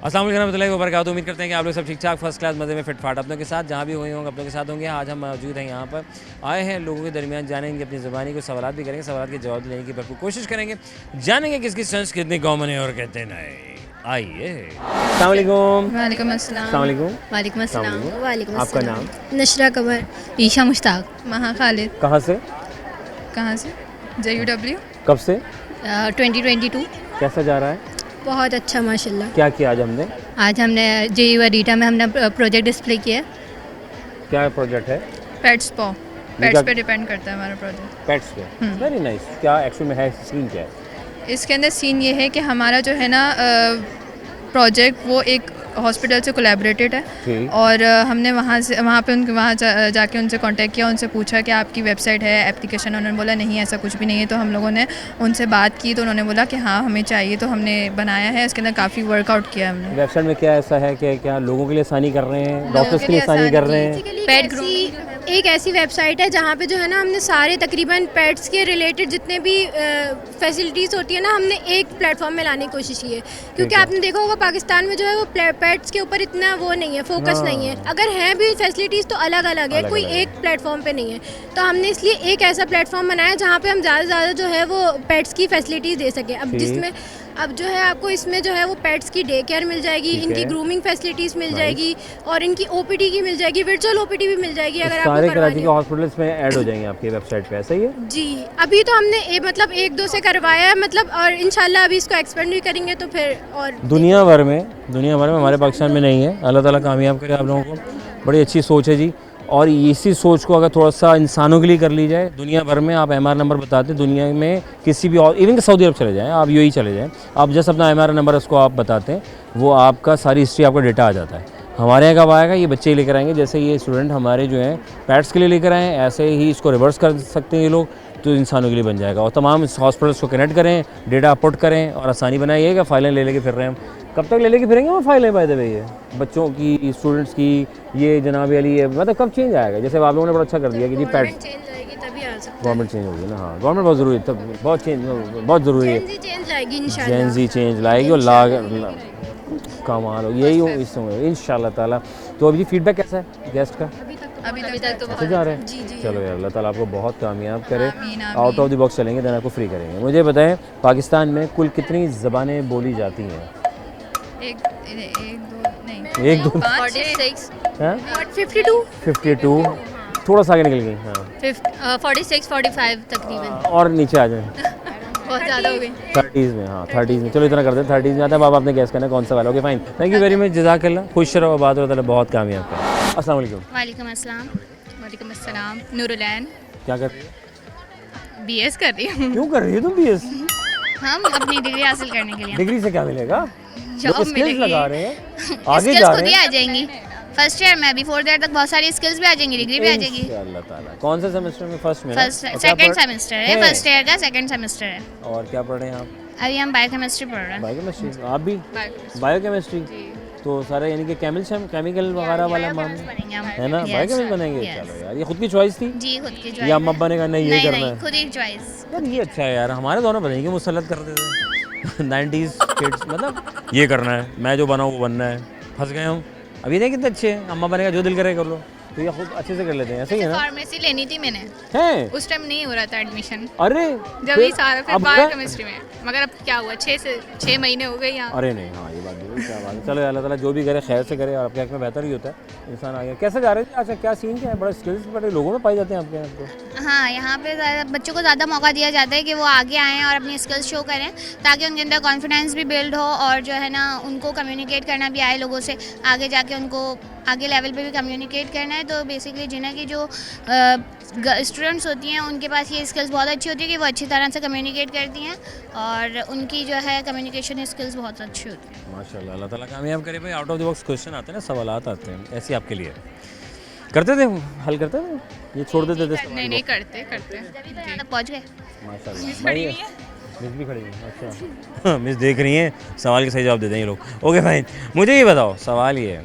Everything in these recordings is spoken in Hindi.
अस्सलाम वालेकुम रहमतुल्लाहि व बरकातहू। उम्मीद करते हैं कि आप लोग सब ठीक ठाक फर्स्ट क्लास मज़े में फिट फाट अपनों के साथ जहाँ भी हुए होंगे अपनों के साथ होंगे। आज हम मौजूद हैं यहाँ पर, आए हैं लोगों के दरमियान, जानेंगे अपनी ज़बानी को, सवाल भी करेंगे, सवाल के जवाब देने की भरपूर कोशिश करेंगे, जानेंगे किसकी संस्कृति कितनी कॉमन है और कहते हैं नहीं। आइए। अस्सलाम वालेकुम। वालेकुम अस्सलाम। अस्सलाम वालेकुम। वालेकुम अस्सलाम। वालेकुम आपका नाम? नशरा कमर। ईशा मुश्ताक। महा खालिद। कहाँ से? कहाँ से? JUW। कब से? 2022। कैसा जा रहा है? बहुत अच्छा माशाल्लाह। क्या किया आज हमने? आज हमने JU अरीटा में हमने प्रोजेक्ट डिस्प्ले किया। क्या प्रोजेक्ट है? पेट्स पॉ। पेट्स पे डिपेंड करता है हमारा प्रोजेक्ट। पेट्स पे। Very nice. क्या एक्चुअल में है, सीन क्या है? इसके अंदर सीन ये है कि हमारा जो है ना प्रोजेक्ट वो एक हॉस्पिटल से कोलैबोरेटेड है और हमने वहाँ पे जाके उनसे कांटेक्ट किया, उनसे पूछा कि आपकी वेबसाइट है, एप्लीकेशन। उन्होंने बोला नहीं ऐसा कुछ भी नहीं है। तो हम लोगों ने उनसे बात की तो उन्होंने बोला कि हाँ हमें चाहिए, तो हमने बनाया है। इसके अंदर काफ़ी वर्कआउट किया हमने। वेबसाइट में क्या ऐसा है कि क्या लोगों के लिए आसानी कर रहे हैं, डॉक्टर्स के लिए आसानी कर रहे हैं? पेट ग्रूमिंग एक ऐसी वेबसाइट है जहाँ पे जो है ना हमने सारे तकरीबन पेट्स के रिलेटेड जितने भी फैसिलिटीज़ होती है ना, हमने एक प्लेटफॉर्म में लाने की कोशिश की है। क्योंकि आपने देखा होगा पाकिस्तान में जो है वो पेट्स के ऊपर इतना वो नहीं है, फोकस नहीं है। अगर हैं भी फैसिलिटीज़ तो अलग अलग है, कोई एक प्लेटफॉर्म पे नहीं है। तो हमने इसलिए एक ऐसा प्लेटफॉर्म बनाया जहाँ पे हम ज़्यादा से ज़्यादा जो है वो पेट्स की फैसिलिटीज़ दे सकें। अब जिसमें अब जो है आपको इसमें जो है वो पेट्स की डे केयर मिल जाएगी, इनकी ग्रूमिंग फैसिलिटीज़ मिल जाएगी और इनकी OPD की मिल जाएगी, वर्चुअल OPD भी मिल जाएगी। अगर आपको सारे कराची के हॉस्पिटल्स में ऐड हो जाएंगे आपकी वेबसाइट पे, ऐसा ही है? जी, अभी तो हमने मतलब 1-2 से करवाया है, मतलब और इंशाल्लाह अभी इसको एक्सपेंड भी करेंगे तो फिर और दुनिया भर में हमारे पाकिस्तान में नहीं है। अल्लाह ताला कामयाब करे आप लोगों को। बड़ी अच्छी सोच है जी। और इसी सोच को अगर थोड़ा सा इंसानों के लिए कर ली जाए, दुनिया भर में आप MR नंबर बताते, दुनिया में किसी भी और इवन सऊदी अरब चले जाएं, आप UAE चले जाएं, आप जस्ट अपना MR नंबर उसको आप बताते हैं, वो आपका सारी हिस्ट्री, आपका डेटा आ जाता है। हमारे यहाँ कब आएगा? ये बच्चे ही लेकर आएंगे। जैसे ये स्टूडेंट हमारे जो हैं पैट्स के लिए लेकर आए, ऐसे ही इसको रिवर्स कर सकते हैं ये लोग, तो इंसानों के लिए बन जाएगा। और तमाम हॉस्पिटल्स को कनेक्ट करें, डेटा अपलोड करें और आसानी बनाइएगा। फाइलें ले लेके फिर रहे हैं हम, कब तक ले लेके फिरेंगे वो फाइलें? बाय द वे ये बच्चों की, स्टूडेंट्स की, ये जनाब अली है, मतलब कब चेंज आएगा? जैसे आप लोगों ने बड़ा अच्छा कर दिया कि जी पैट गवर्नमेंट चेंज होगी ना। हाँ, गवर्नमेंट बहुत ज़रूरी है, तब बहुत ज़रूरी है। जेन जी चेंज लाएगी और कमाल हो, यही हो इस समय इंशाल्लाह ताला। तो अभी फीडबैक कैसा है गेस्ट का? अभी तक तो अच्छा जा रहे हैं। चलो यार, अल्लाह ताला आपको बहुत कामयाब करे। आउट ऑफ द बॉक्स चलेंगे, देन आपको फ्री करेंगे। मुझे बताएं, पाकिस्तान में कुल कितनी ज़बानें बोली जाती हैं? एक दो 46 हाँ? 52 थोड़ा सा आगे निकल गई। हाँ, 46 45 तकरीबन। और नीचे आ जाए। बहुत ज़्यादा हो गई। 30s में। हाँ 30s में, चलो इतना कर दें। 30s में आता है। अब आपने गैस करना कौन सा वाला? Okay fine, thank you very much, जज़ाकल्लाह। खुश रहो, बात होता है, बहुत कामयाब करें। अस्सलाम वालेकुम। वालेकुम अस्सलाम। वालेकुम अस्सलाम। नूरुलैन। क्या कर रही है? BS कर रही हूँ। क्यों कर रही है तुम BS? हम अपनी डिग्री हासिल करने के लिए। डिग्री से क्या मिलेगा? जॉब स्किल्स मिलेगी। लगा रहे हैं, आगे जा रहे हैं। आ जाएंगी फर्स्ट ईयर में, अभी 4th ईयर तक बहुत सारी स्किल्स भी आ जाएंगी, डिग्री भी आ जाएगी। इंशाअल्लाह ताला। कौन से सेमेस्टर में? फर्स्ट में? सेकंड सेमेस्टर है, फर्स्ट ईयर का सेकंड सेमेस्टर है। और क्या पढ़ रहे हैं आप? अभी हम बायोकेमिस्ट्री पढ़ रहे हैं। बायोकेमिस्ट्री। आप भी बायोकेमिस्ट्री? तो सारा यानी कि केमिकल वगैरह वाला मामला है ना, बायोकेमिस्ट बनेंगे। चलो यार, ये खुद की चॉइस थी जी, खुद की चॉइस। या अम्मा अब्बा ने कहा नहीं ये करना है? खुद की चॉइस। यार ये अच्छा है यार, हमारे दोनों बनेंगे मुसल्लत कर देते 90s किड्स, मतलब ये करना है, मैं जो बनाऊँ वो बनना है। फंस गए हम। अभी नहीं कितने अच्छे हैं, अम्मा बनेगा जो दिल करे कर लो, तो ये खुद अच्छे से कर लेते हैं, ऐसे ही है ना? फार्मेसी लेनी थी मैंने, हैं? उस टाइम नहीं हो रहा था एडमिशन। अरे जब ये सारा फिर बायोकेमिस्ट्री में, मगर अब क्या हुआ, 6 महीने हो गए यहाँ। अरे नहीं, हाँ ये बात भी क्या बात है। चलो अल्लाह ताला जो भी करे खैर से करे, और आपके हक में बेहतर ही होता है। इंसान आ गया। कैसे जा रहे थे? अच्छा, क्या सीन क्या है? बड़ा स्किल्स बड़े लोगों में पाए जाते हैं आपके यहाँ तो। हाँ, यहाँ पे बच्चों को ज़्यादा मौका दिया जाता है कि वो आगे आएँ और अपनी स्किल्स शो करें, ताकि उनके अंदर कॉन्फिडेंस भी बिल्ड हो और जो है ना उनको कम्युनिकेट करना भी आए लोगों से, आगे जाके उनको आगे लेवल पे भी कम्युनिकेट करना है। तो बेसिकली जिन्हें की जो स्टूडेंट्स होती हैं उनके पास ये स्किल्स बहुत अच्छी होती है कि वो अच्छी तरह से कम्युनिकेट करती हैं और उनकी जो है कम्युनिकेशन स्किल्स बहुत अच्छी होती हैं। माशाल्लाह, अल्लाह ताला कामयाब करे भाई। Out of the box question आते हैं ना, सवालात आते हैं, ऐसे आपके लिए करते थे, हल करते थे, ये छोड़ देते थे? नहीं करते तक पहुँच गए। माशाल्लाह। मिस भी खड़ी है। अच्छा मिस देख रही हैं, सवाल के सही जवाब देते हैं ये लोग। ओके फाइन, मुझे ये बताओ, सवाल ये है,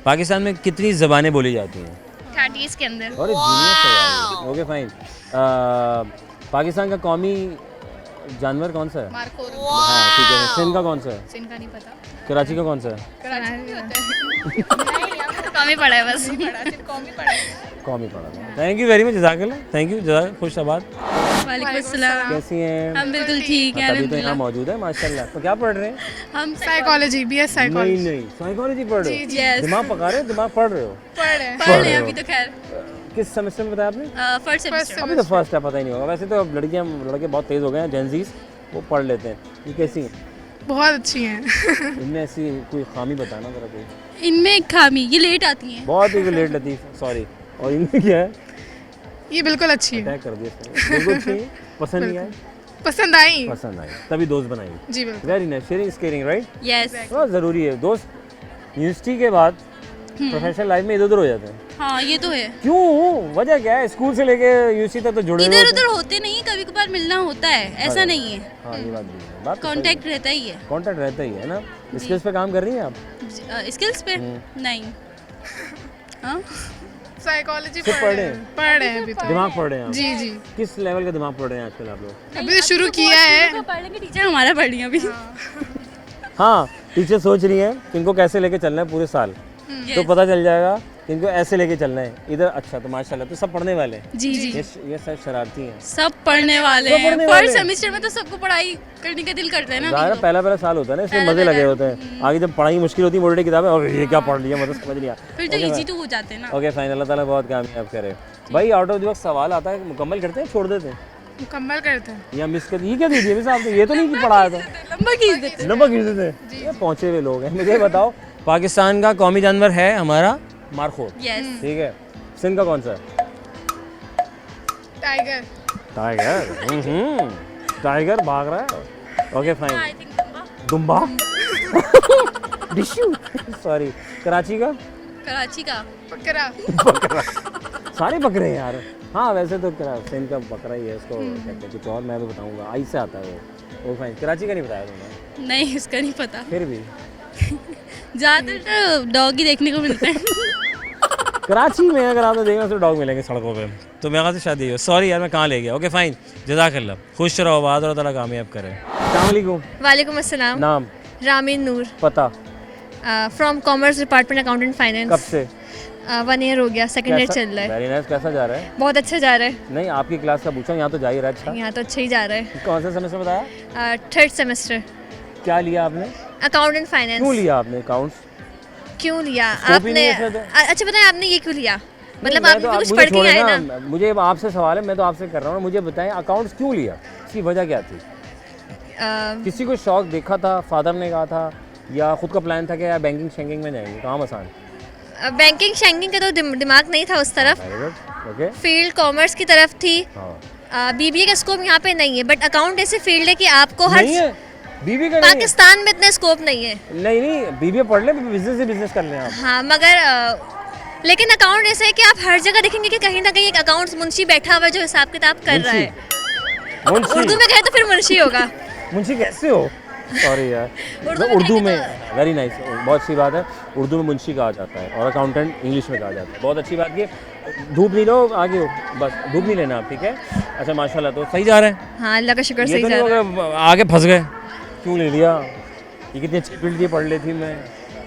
पाकिस्तान में कितनी ज़बानें बोली जाती हैं? 30s के अंदर। और जीनियस सवाल है। ओके फाइन, पाकिस्तान का कौमी जानवर कौन सा है? मार्को। हाँ ठीक है। सिंध का कौन सा है? सिंध का नहीं पता। कराची का कौन सा है? कम ही पड़ा है बस। कौमी पढ़ा था। थैंक यू वेरी मच, जज़ाकल्लाह, थैंक यू, जज़ाक खुशाबाद। वालेकुम अस्सलाम। कैसी हैं? हम बिल्कुल ठीक हैं, तभी तो यहाँ मौजूद है माशाल्लाह। तो क्या पढ़ रहे हैं? हम साइकोलॉजी BS साइकोलॉजी नहीं, साइकोलॉजी पढ़ रहे हो? yes। दिमाग पका रहे हो, दिमाग पढ़ रहे हो? पढ़ रहे हैं अभी तो खैर किस सेमेस्टर में बताया आपने? First semester. अभी तो फर्स्ट है, पता ही नहीं होगा। वैसे तो अब लड़के बहुत तेज़ हो गए हैं, जेंजीज, वो पढ़ लेते हैं। ये कैसी हैं? बहुत अच्छी हैं। इनमें ऐसी कोई खामी बताना जरा कोई। इनमें एक खामी, ये लेट आती हैं। बहुत ही लेट लतीफ़, सॉरी। और इनमें क्या है? ये बिल्कुल अच्छी है, अटैक कर दिया इसने। बिल्कुल अच्छी है, पसंद नहीं आई? पसंद आई। पसंद आई, तभी दोस्त बनाई। जी बिल्कुल। Very nice, sharing is caring, right? Yes. बहुत ज़रूरी है दोस्त। यूनिवर्सिटी के बाद प्रोफेशनल लाइफ में इधर उधर हो जाते हैं। हाँ ये तो है, क्यों? वजह क्या है? स्कूल से लेके यूनिवर्सिटी तक तो जुड़े हुए इधर होते हैं। उधर होते नहीं, कभी कभार मिलना होता है, ऐसा नहीं है, हाँ ये बात भी है, बात तो सही कांटेक्ट रहता ही है। है। कांटेक्ट रहता ही है ना। स्किल्स पे काम कर रही हैं आप? स्किल्स पे नहीं। हाँ साइकोलॉजी सिर्फ पढ़ रहे हैं? पढ़ रहे हैं अभी तो। दिमाग पढ़ रहे हैं आप? जी जी, किस लेवल का दिमाग पढ़ रहे हैं आजकल आप लोग? अभी तो शुरू किया है। पढ़ लेंगे, टीचर हमारा पढ़ रही है अभी। हाँ, टीचर सोच रही हैं कि इनको कैसे लेके चलना है पूरे साल, तो पता चल जाएगा कि इनको ऐसे लेके चलना है इधर। अच्छा, तो माशाल्लाह, तो सब पढ़ने वाले हैं। जी जी, ये सब शरारती हैं। सब पढ़ने वाले सब हैं। पढ़ने वाले फर्स्ट हैं। सेमेस्टर में तो सबको पढ़ाई करने का दिल करता है ना। ज़ाहिर है, पहला साल होता है ना, इसमें मज़े लगे होते हैं। आगे जब पढ़ाई मुश्किल होती है, मोटी किताबें, और ये क्या पढ़ लिया, मतलब समझ नहीं आया। फिर तो इजी तो हो जाते हैं ना। ओके फाइन, अल्लाह ताला बहुत कामयाब करे। भाई आउट ऑफ द वक्त सवाल आता है, मुकम्मल करते हैं, छोड़ देते हैं मुकम्मल करते हैं। या मिस कर? ये क्या दीजिए साहब, तो ये तो नहीं पढ़ाया था। लंबा खींच देते हैं। नंबर खींच देते हैं। ये पहुँचे हुए लोग हैं। मुझे बताओ, पाकिस्तान का कौमी जानवर है हमारा मारखोर, यस। ठीक है। सिंध का कौन सा है? टाइगर। टाइगर। टाइगर भाग रहा है। Okay fine. आई थिंक दुम्बा। डिशू, सॉरी। कराची का? कराची का बकरा। बकरा। सारे बकरे हैं यार। हाँ वैसे तो सिंध का बकरा ही है, इसको कहते हैं कुछ और, मैं भी बताऊंगा। आई से आता है वो फाइन। कराची का नहीं बताया तुमने? नहीं, इसका नहीं पता। फिर भी ज़्यादातर तो डॉग ही देखने को मिलते हैं। कराची में अगर आपने देखा तो डॉग मिलेंगे सड़कों पे। तो मेरे से शादी हो। सॉरी यार, मैं कहाँ ले गया। ओके फाइन, जज़ाकल्लाह, खुश रहो, आबाद और ताला कामयाब करे। अस्सलाम वालेकुम। वालेकुम अस्सलाम। नाम? रामीन नूर, पता? From commerce department accountant finance. कब से? 1 ईयर हो गया, सेकंड ईयर चल रहा है। Very nice. कैसा जा रहा है? बहुत अच्छा जा रहा है। नहीं, आपकी क्लास का पूछा, यहाँ तो जा ही रहा है। अच्छा, यहाँ तो अच्छा ही जा रहा है। कौन सा सेमेस्टर बताया? 3rd सेमेस्टर, क्या लिया आपने? Account and finance. क्यों लिया आपने अकाउंट्स? क्यों लिया Scope ही आपने? नहीं है इसमें तो। अच्छा बताएं, आपने ये क्यों लिया? मतलब नहीं, आप मैं तो भी कुछ मुझे पढ़ के छोड़े आए ना। मुझे आपसे सवाल है, मैं तो आपसे कर रहा हूँ। मुझे बताएं अकाउंट्स क्यों लिया, इसकी वजह क्या थी? किसी को शौक देखा था, फादर ने कहा था, या खुद का प्लान था कि यार बैंकिंग शेंकिंग में जाएंगे? काम आसान? बैंकिंग शैंकिंग का तो दिमाग नहीं था उस तरफ। Very good. Okay. Field commerce की तरफ थी। हाँ, बीबीए का स्कोप यहाँ पे नहीं है, बट अकाउंट ऐसे फील्ड है कि आपको हर नहीं है बीबी का? नहीं है? पाकिस्तान में इतना स्कोप नहीं है। नहीं, बीबीए पढ़ ले, बिजनेस से बिजनेस कर लें आप। हाँ मगर लेकिन अकाउंट ऐसा है कि आप हर जगह देखेंगे कि कहीं ना कहीं एक अकाउंट्स मुंशी बैठा हुआ है जो हिसाब किताब कर रहा है। मुंशी? उर्दू में कहे तो फिर मुंशी होगा। मुंशी कैसे हो? सॉरी यार, उर्दू में वेरी नाइस, बहुत अच्छी बात है। उर्दू में मुंशी कहा जाता है और अकाउंटेंट इंग्लिश में कहा जाता है। बहुत अच्छी बात की। धूप नहीं लो, आगे हो, बस धूप नहीं लेना आप, ठीक है? अच्छा माशाल्लाह, तो सही जा रहा है। हाँ अल्लाह का शुक्र, ये सही तो जा नहीं रहा है। होगा आगे फंस गए, क्यों ले लिया? ये कितनी अच्छी फील्ड थी, पढ़ लेती मैं।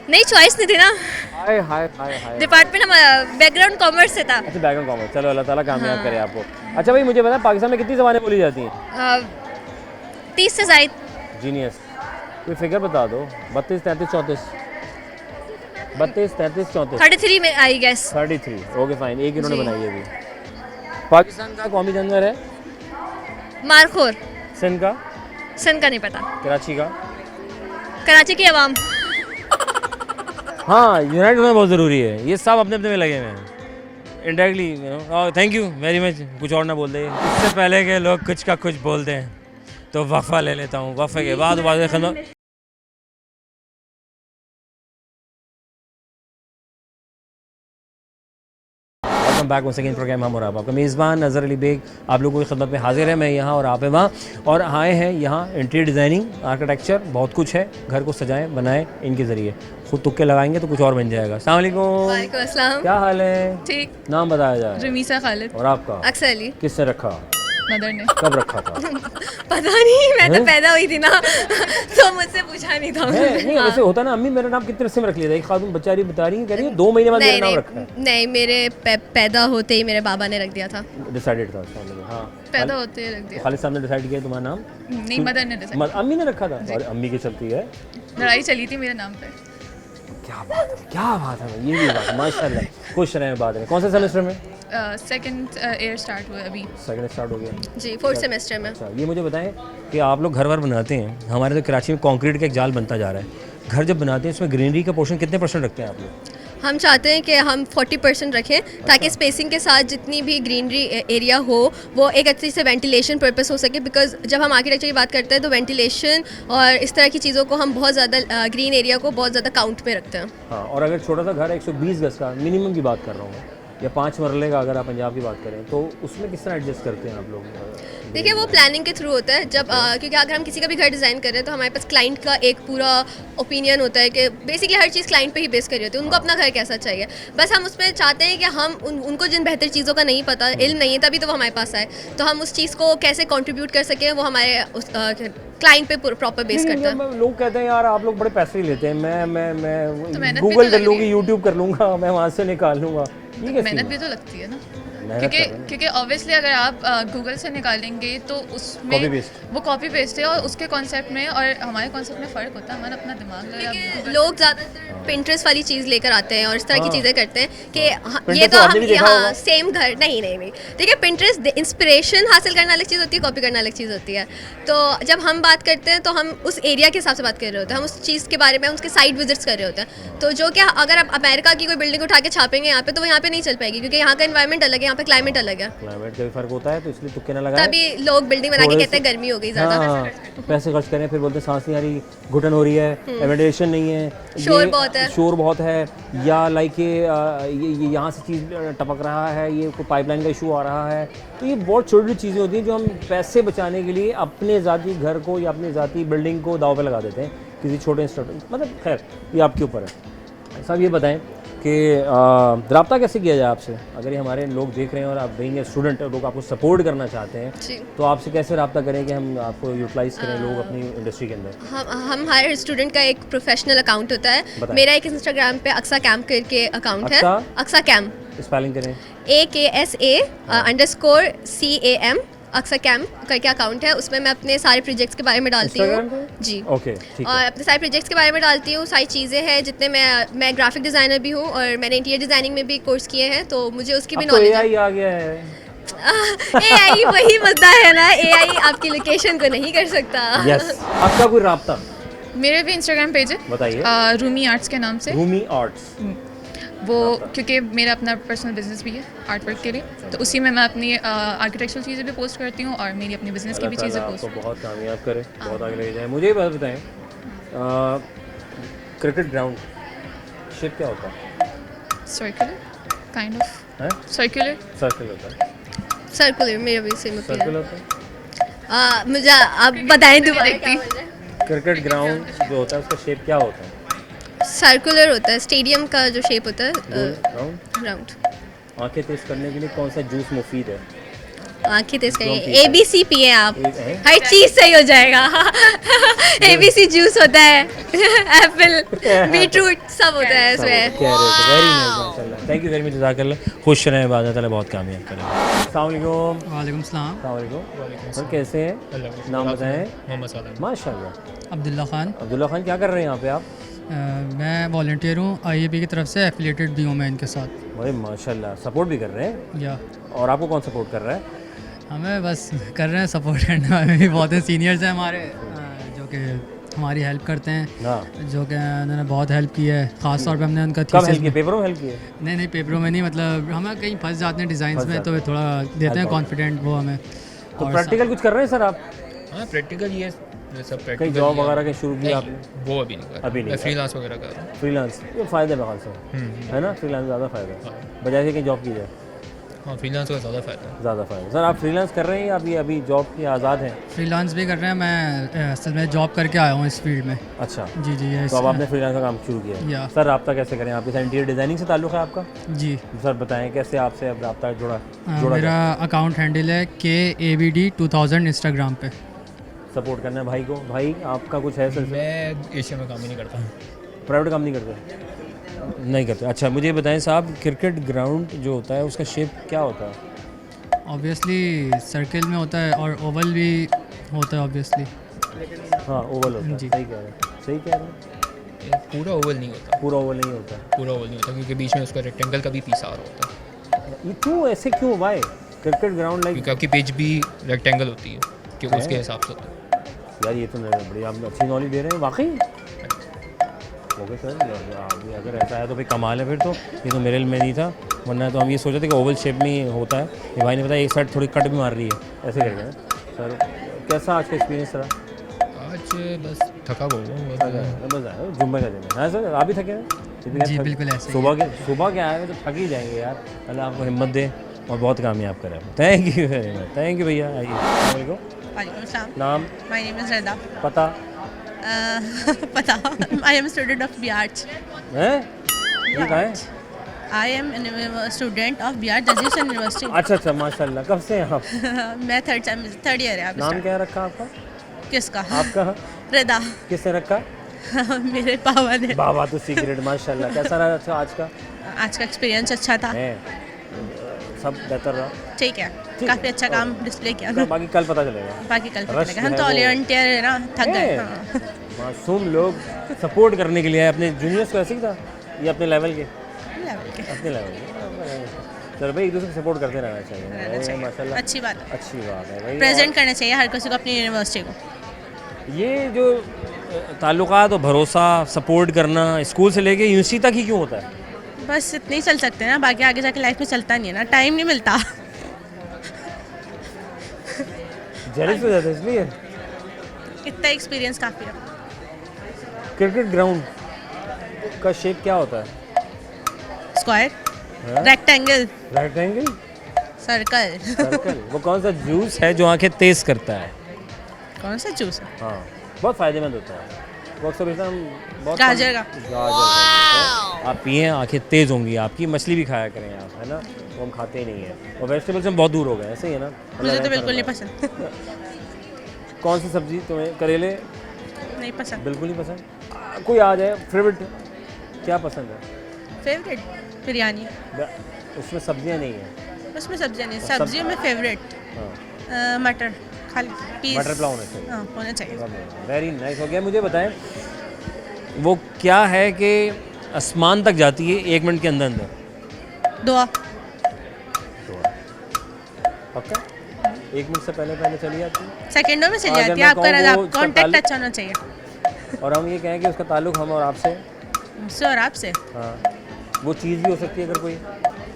नहीं, चॉइस नहीं थी ना। हाय हाय हाय हाय। डिपार्टमेंट हम बैकग्राउंड कॉमर्स से था। अच्छा, बैकग्राउंड कॉमर्स। चलो अल्लाह ताला कामयाब करे आपको। अच्छा भाई मुझे बता, पाकिस्तान में कितनी ज़बानें बोली जाती हैं? 30 से ज़ायद। जीनियस, कोई फिगर बता दो। 32, 33, 34। 32, 33, 34। 33 में आई गेस। 33। ओके फाइन, एक इन्होंने बनाई है अभी। पाकिस्तान का कौमी जानवर है? मारखोर। सिंध का? सिंध का नहीं पता। कराची का? कराची की आवाम। हाँ, यूनाइट होना बहुत ज़रूरी है। ये सब अपने अपने में लगे हुए हैं indirectly. Thank you very much. कुछ और ना बोल दे, इससे पहले के लोग कुछ का कुछ बोलते हैं, तो वफ़ा ले लेता हूँ। वफ़े के बाद welcome back once again program हम और आप। आपका मेज़बान नज़र अली बेग आप लोगों की खिदमत में हाजिर है। मैं यहाँ और आप है वहाँ, और आए हैं यहाँ इंटीरियर डिज़ाइनिंग, आर्किटेक्चर, बहुत कुछ है। घर को सजाएं बनाएं इनके ज़रिए, खुद तुक्के लगाएंगे तो कुछ और बन जाएगा। अस्सलाम वालेकुम। वालेकुम अस्सलाम। क्या हाल है? ठीक। नाम बताया जाए। रमीसा खालिद। और आपका? अक्सर अली। किसने रखा? मदर ने। कब रखा था? पता नहीं, मैं तो पैदा हुई थी ना तो मुझसे पूछा नहीं था। नहीं वैसे होता ना, अम्मी मेरा नाम कितने अरसे में रख लिया था? एक खातून बेचारी बता रही है, कह रही है 2 महीने बाद मेरा नाम रखा है। नहीं, मेरे पैदा होते ही मेरे बाबा ने रख दिया था। डिसाइडेड था उसका मतलब? हाँ, पैदा होते ही रख दिया। खालिद साहब ने डिसाइड किया तुम्हारा नाम? नहीं, मदर ने डिसाइड। अम्मी ने रखा था? और अम्मी की चलती है, लड़ाई चली थी मेरे नाम पे। क्या बात है, क्या बात है, ये भी बात माशाल्लाह। खुश रहे बात है। कौन से सेमेस्टर में? सेकंड ईयर स्टार्ट हुआ अभी। सेकंड स्टार्ट हो गया जी, 4th सेमेस्टर में। अच्छा, ये मुझे बताएं कि आप लोग घर वर बनाते हैं, हमारे तो कराची में कंक्रीट का एक जाल बनता जा रहा है, घर जब बनाते हैं इसमें ग्रीनरी का पोर्शन कितने % रखते हैं आप लोग? हम चाहते हैं कि हम 40% रखें ताकि स्पेसिंग के साथ जितनी भी ग्रीनरी एरिया हो वो एक अच्छे से वेंटिलेशन पर्पस हो सके, बिकॉज जब हम आर्किटेक्चर की बात करते हैं तो वेंटिलेशन और इस तरह की चीज़ों को हम बहुत ज़्यादा ग्रीन एरिया को बहुत ज़्यादा काउंट में रखते हैं। हाँ, और अगर छोटा सा घर 120 गज का मिनिमम की बात कर रहा हूँ, या 5 मरले का अगर आप पंजाब की बात करें, तो उसमें किस तरह एडजस्ट करते हैं आप लोग? देखिए, वो प्लानिंग के थ्रू होता है। जब क्योंकि अगर हम किसी का भी घर डिज़ाइन कर रहे हैं तो हमारे पास क्लाइंट का एक पूरा ओपिनियन होता है कि बेसिकली हर चीज़ क्लाइंट पे ही बेस करी होती है, उनको अपना घर कैसा चाहिए। बस हम उसमें चाहते हैं कि हम उनको जिन बेहतर चीज़ों का नहीं पता, इल्म नहीं है, तभी तो वो हमारे पास आए, तो हम उस चीज़ को कैसे कंट्रीब्यूट कर सकें वो हमारे क्लाइंट पे प्रॉपर बेस करता है। लोग कहते हैं यार आप लोग बड़े पैसे लेते हैं, मैं मेहनत भी गूगल तो कर लग लूँगी, रही है। यूट्यूब कर लूँगा, मैं वहाँ से निकाल लूँगा, ये कैसी मेहनत बात? भी तो लगती है ना, मेहनत कर रहे हैं। क्योंकि ऑब्वियसली अगर आप गूगल से निकालेंगे तो उसमें Copy paste। वो कॉपी पेस्ट है, और उसके कॉन्सेप्ट में और हमारे कॉन्सेप्ट में फ़र्क होता है। हमारा अपना दिमाग लगा, क्योंकि लोग ज़्यादातर पिंटरेस्ट वाली चीज़ लेकर आते हैं और इस तरह की चीज़ें करते हैं कि हाँ, ये Pinterest तो तो आपने हम भी देखा यहाँ होगा। सेम घर नहीं। देखिए, पिंटरेस्ट इंस्पिरेशन हासिल करना अलग चीज़ होती है, कॉपी करना अलग चीज़ होती है। तो जब हम बात करते हैं तो हम उस एरिया के हिसाब से बात कर रहे होते हैं, हम उस चीज़ के बारे में उसके साइट विजिट्स कर रहे होते हैं। तो जो क्या अगर आप अमेरिका की कोई बिल्डिंग उठा के छापेंगे यहाँ पे तो वो यहाँ पे नहीं चल पाएगी, क्योंकि यहाँ का एनवायरनमेंट अलग है, यहाँ पे क्लाइमेट अलग है। क्लाइमेट का भी फर्क होता है, तो इसलिए तुक्के ना लगाएं। तभी लोग बिल्डिंग बना के थोड़े कहते हैं गर्मी हो गई ज़्यादा। हाँ, पैसे खर्च करें, फिर बोलते हैं सांस नहीं आ रही, घुटन हो रही है, वेंटिलेशन नहीं है, शोर ये बहुत है। शोर बहुत है, या लाइक ये यहाँ से चीज़ टपक रहा है, ये कोई पाइपलाइन का इशू आ रहा है। तो ये बहुत छोटी छोटी चीज़ें होती हैं जो हम पैसे बचाने के लिए अपने ज़ाती घर को या अपनी ज़ाती बिल्डिंग को दाव पे लगा देते हैं किसी छोटे इंस्टीट्यूट। मतलब खैर, ये आपके ऊपर है। साहब ये बताएं कि रब्ता कैसे किया जाए आपसे? अगर ये हमारे लोग देख रहे हैं और आप बीइंग ए स्टूडेंट लोग आपको सपोर्ट करना चाहते हैं, जी। तो आपसे कैसे रब्ता करें कि हम आपको यूटिलाइज करें लोग अपनी इंडस्ट्री के अंदर? हम हर स्टूडेंट का एक प्रोफेशनल अकाउंट होता है। बताएं। मेरा एक इंस्टाग्राम पे अक्सा कैम्प करके अकाउंट है। अक्सा? अक्सा कैम्प, स्पेलिंग करें। AKSA_CAM अक्सा कैम्प करके अकाउंट है। उसमें मैं अपने सारे प्रोजेक्ट्स के बारे में डालती Instagram हूँ। पे? जी, ओके, ठीक और है। अपने सारे प्रोजेक्ट्स के बारे में डालती हूँ। सारी चीज़ें हैं जितने मैं ग्राफिक डिज़ाइनर भी हूँ और मैंने इंटीरियर डिज़ाइनिंग में भी कोर्स किए हैं, तो मुझे उसकी भी अब तो नॉलेज है। AI आ गया है। AI वही मुद्दा है ना, AI आपकी लोकेशन को नहीं कर सकता। यस, आपका कोई रब्ता मेरे भी इंस्टाग्राम पेज है, बताइए। रूमी आर्ट्स के नाम से। रूमी आर्ट्स। वो क्योंकि मेरा अपना पर्सनल बिजनेस भी है आर्ट वर्क के लिए, तो उसी में मैं अपनी आर्किटेक्चरल चीज़ें भी पोस्ट करती हूँ और मेरी अपनी बिजनेस की भी चीज़ें आपको पोस्ट। बहुत कामयाब करे, बहुत आगे ले जाए। मुझे ये बात बताएं, क्रिकेट ग्राउंड शेप क्या होता है? सर्कुलर काइंड ऑफ, है सर्कुलर। सर्कल होता है। सर्कुलर मेरा भी सेम सर्कल ओपिनियन। होता है। मुझे आप बताएं दोबारा देखती। क्या बोल रहे हैं? क्रिकेट ग्राउंड जो होता है उसका शेप क्या होता है? सर्कुलर होता है, स्टेडियम का जो शेप होता है राउंड। राउंड। आंखें तेज करने के लिए कौन सा जूस मुफीद है? आंखें तेज जो करिए, पीता है। ABC पिए आप, हैं? हर चीज़ सही हो जाएगा। ABC जूस होता है, एप्पल, बीटरूट सब होता है इसमें। वेरी नाइस माशाल्लाह। थैंक यू वेरी मच, जज़ाकल्लाह। खुश रहें, बात ताला बहुत कामयाब करें। अस्सलाम वालेकुम। वालेकुम सलाम। अस्सलाम वालेकुम। सर कैसे हैं? नाम बताएं। मोहम्मद सादम। माशाल्लाह। अब्दुल्ला ख़ान। अब्दुल्ला खान, क्या कर रहे हैं यहाँ पे आप? मैं वॉल्टियर हूँ, IAB की तरफ से एफिलिएटेड भी हूँ मैं इनके साथ। भाई माशाल्लाह, सपोर्ट भी कर रहे हैं। या और आपको कौन सपोर्ट कर रहा है? हमें बस कर रहे हैं, सपोर्ट करने वाले भी बहुत हैं, सीनियर्स हैं हमारे जो कि हमारी हेल्प करते हैं, हाँ। जो कि उन्होंने बहुत हेल्प की है। ख़ास तौर पे हमने उनका कब हेल्प थीसिस किया? पेपरों में हेल्प किया? नहीं पेपरों में नहीं, मतलब हम कहीं फंस जाते हैं डिज़ाइंस में, तो वे थोड़ा देते हैं कॉन्फिडेंट वो हमें। तो प्रैक्टिकल कुछ कर रहे हैं सर आप? हाँ, प्रैक्टिकल ये सब कहीं प्रैक्टिकल जॉब वगैरह के शुरू किया आपने? वो अभी नहीं कर अभी नहीं मैं कर फ्रीलांस वगैरह कर रहा हूँ। फ्रीलांस ये फ़ायदा है मेरे ख्याल से, है ना? फ्रीलांस ज़्यादा फ़ायदा है, बजाय से कहीं जॉब की जाए। हाँ फ्रीलांस का ज़्यादा फ़ायदा है। ज़्यादा फ़ायदा। सर आप फ्रीलांस कर रहे हैं या अभी जॉब के आज़ाद हैं? फ्रीलांस भी कर रहे हैं, मैं असल में जॉब करके आया हूँ इस फील्ड में। अच्छा, जी जी ये तो अब आपने फ्रीलांस का काम शुरू किया है। या सर रब्ता कैसे करें? आपके साथ इंटीरियर डिज़ाइनिंग से ताल्लुक़ है आपका? जी सर बताएं कैसे आपसे अब रब्ता जोड़ा मेरा अकाउंट हैंडल है KABD2000 इंस्टाग्राम पे। सपोर्ट करना है भाई को। भाई आपका कुछ है सर? मैं एशिया में काम ही नहीं करता। प्राइवेट काम नहीं करते? नहीं करते। अच्छा मुझे बताएं साहब, क्रिकेट ग्राउंड जो होता है उसका शेप क्या होता है? ऑब्वियसली सर्कल में होता है और ओवल भी होता है ऑब्वियसली। हाँ ओवल होता है। जी। सही कह रहे हैं, सही कह रहे हैं। ये पूरा ओवल नहीं होता, पूरा ओवल नहीं होता। पूरा ओवल नहीं होता क्योंकि बीच में उसका रेक्टेंगल का भी पीस आ रहा होता है। ये क्यों ऐसे क्यों? Why cricket ground like? क्योंकि आपकी पिच भी रेक्टेंगल होती है कि उसके हिसाब से होता है। यार ये तो बड़ी आप अच्छी नॉलेज दे रहे हैं वाकई। ओके सर, अगर ऐसा है तो भाई कमाल है फिर तो। ये तो मेरे इल्म में नहीं था, वरना तो हम ये सोचे थे कि ओवल शेप में ही होता है। ये भाई ने बताया एक साइड थोड़ी कट भी मार रही है ऐसे करके ना। सर कैसा आज का एक्सपीरियंस रहा? आज बस थका हुआ हूँ। बस आया जुम्मे का दिन है। हाँ सर आप भी थके हैं? जी बिल्कुल ऐसे ही। सुबह के आए हुए तो थक ही जाएंगे यार। अल्लाह आपको हिम्मत दे और बहुत कामयाब करें। Thank you very much. Thank you भैया। आइए वालेकुम अस्सलाम। नाम? माय नेम इज़ रदा। पता? पता I am student of B arts. है ये कहाँ है? I am student of B art जजीस यूनिवर्सिटी। अच्छा माशाल्लाह। कब से हैं आप? मैं थर्ड ईयर है। नाम क्या रखा आपका? किसका? आपका? रदा। किसने रखा? मेरे पापा ने। बाबा तो सीक्रेट माशाल्लाह। कैसा रहा अच्छा आज का? आज का एक्सपीरियंस अच्छा था। है सब बेहतर रहा? ठीक है, काफ़ी अच्छा काम डिस्प्ले किया। तो बाकी कल पता चलेगा। बाकी कल पता रश चलेगा। हम है तो वो। वॉलंटियर है ना, थक गए। है। हाँ। मासूम लोग सपोर्ट करने के लिए आए अपने जूनियर्स को। ऐसे ही था ये अपने लेवल के? लेवल के। अपने लेवल के। चलो भाई एक दूसरे को सपोर्ट करते रहना चाहिए। माशाल्लाह अच्छी बात है। अच्छी बात है भाई। प्रेजेंट करना चाहिए हर किसी को अपनी यूनिवर्सिटी को। ये जो ताल्लुकात और भरोसा सपोर्ट करना स्कूल से लेके यूनिवर्सिटी तक ही क्यों होता है? बस इतने ही चल सकते हैं ना, बाकी आगे जाके लाइफ में चलता नहीं है ना, टाइम नहीं मिलता। जेलस हो जाता है इसलिए। इतना एक्सपीरियंस काफ़ी है। क्रिकेट ग्राउंड का शेप क्या होता है? स्क्वायर, हाँ? Rectangle, rectangle, circle. सर्कल। वो कौन सा जूस है जो आंखें तेज करता है? कौन सा जूस है? हाँ बहुत फ़ायदेमंद होता है वो। अक्सर हम बहुत गाजर का। गाजर आप पिए आंखें तेज़ होंगी आपकी। मछली भी खाया करें आप, है ना? वो हम खाते ही नहीं है। और वेजिटेबल्स हम बहुत दूर हो गए। ऐसे ही है ना? मुझे तो बिल्कुल नहीं पसंद। कौन सी सब्जी तुम्हें? करेले? नहीं पसंद। बिल्कुल नहीं पसंद। कोई आ जाए फेवरेट क्या पसंद है? फेवरेट बिरयानी। उसमें सब्जियां नहीं है? उसमें सब्जियाँ नहीं, सब्जियों में फेवरेट हाँ मटर खाली पीस। मटर पुलाव होना चाहिए। हाँ होना चाहिए। Very nice. हो गया। मुझे बताएं वो क्या है कि आसमान तक जाती है 1 मिनट के अंदर अंदर? दुआ। पक्का? 1 मिनट से पहले चली जाती है? सेकंडों में चली अगर जाती मैं है। आपका कहूँ वो उसका कॉन्टेक्ट ताल्लुक- अच्छा होना चाहिए। और हम ये कहें कि उसका ताल्लुक हम और आपसे? मुझसे और आपसे। हाँ वो चीज़ भी हो सकती है अगर कोई।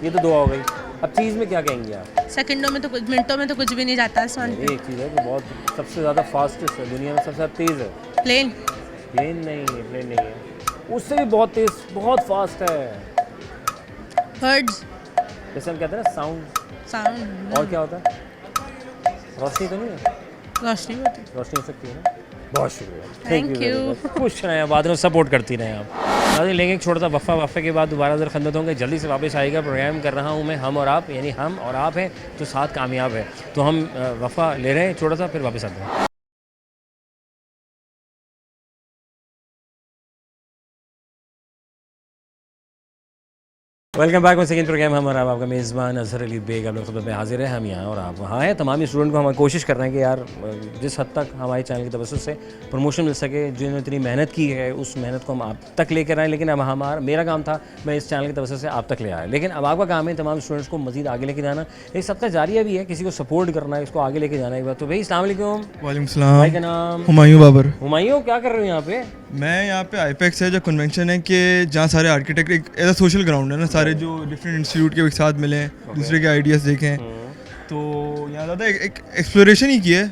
ये तो दुआ हो गई। अब चीज़ में क्या कहेंगे आप? सेकंडों में तो कुछ, मिनटों में तो कुछ भी नहीं जाता आसमान ये पे। एक चीज़ है कि बहुत सबसे ज़्यादा फास्टेस्ट है दुनिया में, सबसे ज़्यादा तेज़ है। प्लेन। प्लेन नहीं है, प्लेन नहीं है, उससे भी बहुत तेज़, बहुत फास्ट है। बर्ड्स। जैसे हम कहते हैं ना साउंड। साउंड। और क्या होता है? रोशनी तो नहीं है? रोशनी होती। रोशनी हो सकती है ना? बहुत शुक्रिया। Thank you. खुश रहें, बाद में सपोर्ट करती रहें आप। नाज़रीन लेंगे एक छोटा सा वफ़े के बाद दोबारा ज़रा खिदमत होंगे। जल्दी से वापस आएगा। प्रोग्राम कर रहा हूँ मैं हम और आप, यानी हम और आप हैं तो साथ कामयाब है। तो हम वफ़ा ले रहे हैं छोटा सा, फिर वापस आते हैं। Welcome back. सेकंड प्रोग्राम हम और आपका मेज़बान अजहर अली बेग आप लोग खिदमत में हाजिर है। हम यहाँ और आप वहाँ हैं। तमाम स्टूडेंट को हम कोशिश कर रहे हैं कि यार जिस हद तक हमारे चैनल की तवज्जो से प्रमोशन मिल सके, जिन्होंने इतनी मेहनत की है उस मेहनत को हम आप तक लेकर आएँ। लेकिन अब मेरा काम था मैं इस चैनल की तवज्जो से आप तक ले आया, लेकिन अब आपका काम है तमाम स्टूडेंट्स को मज़ीद आगे लेके जाना। एक सबका जारिया भी है, किसी को सपोर्ट करना है, इसको आगे लेके जाना है। तो भाई अस्सलाम वालेकुम। वालेकुम सलाम। भाई का नाम? हुमायूं बाबर। हुमायूं, क्या कर रहे हो यहाँ पे? मैं यहाँ पे आईपेक्स है जो कन्वेंशन है कि जहाँ सारे आर्किटेक्ट एक एज अ सोशल ग्राउंड है ना, सारे जो डिफरेंट इंस्टीट्यूट के एक साथ मिले, दूसरे के आइडियाज़ देखें। तो यहाँ ज़्यादा एक एक्सप्लोरेशन ही की है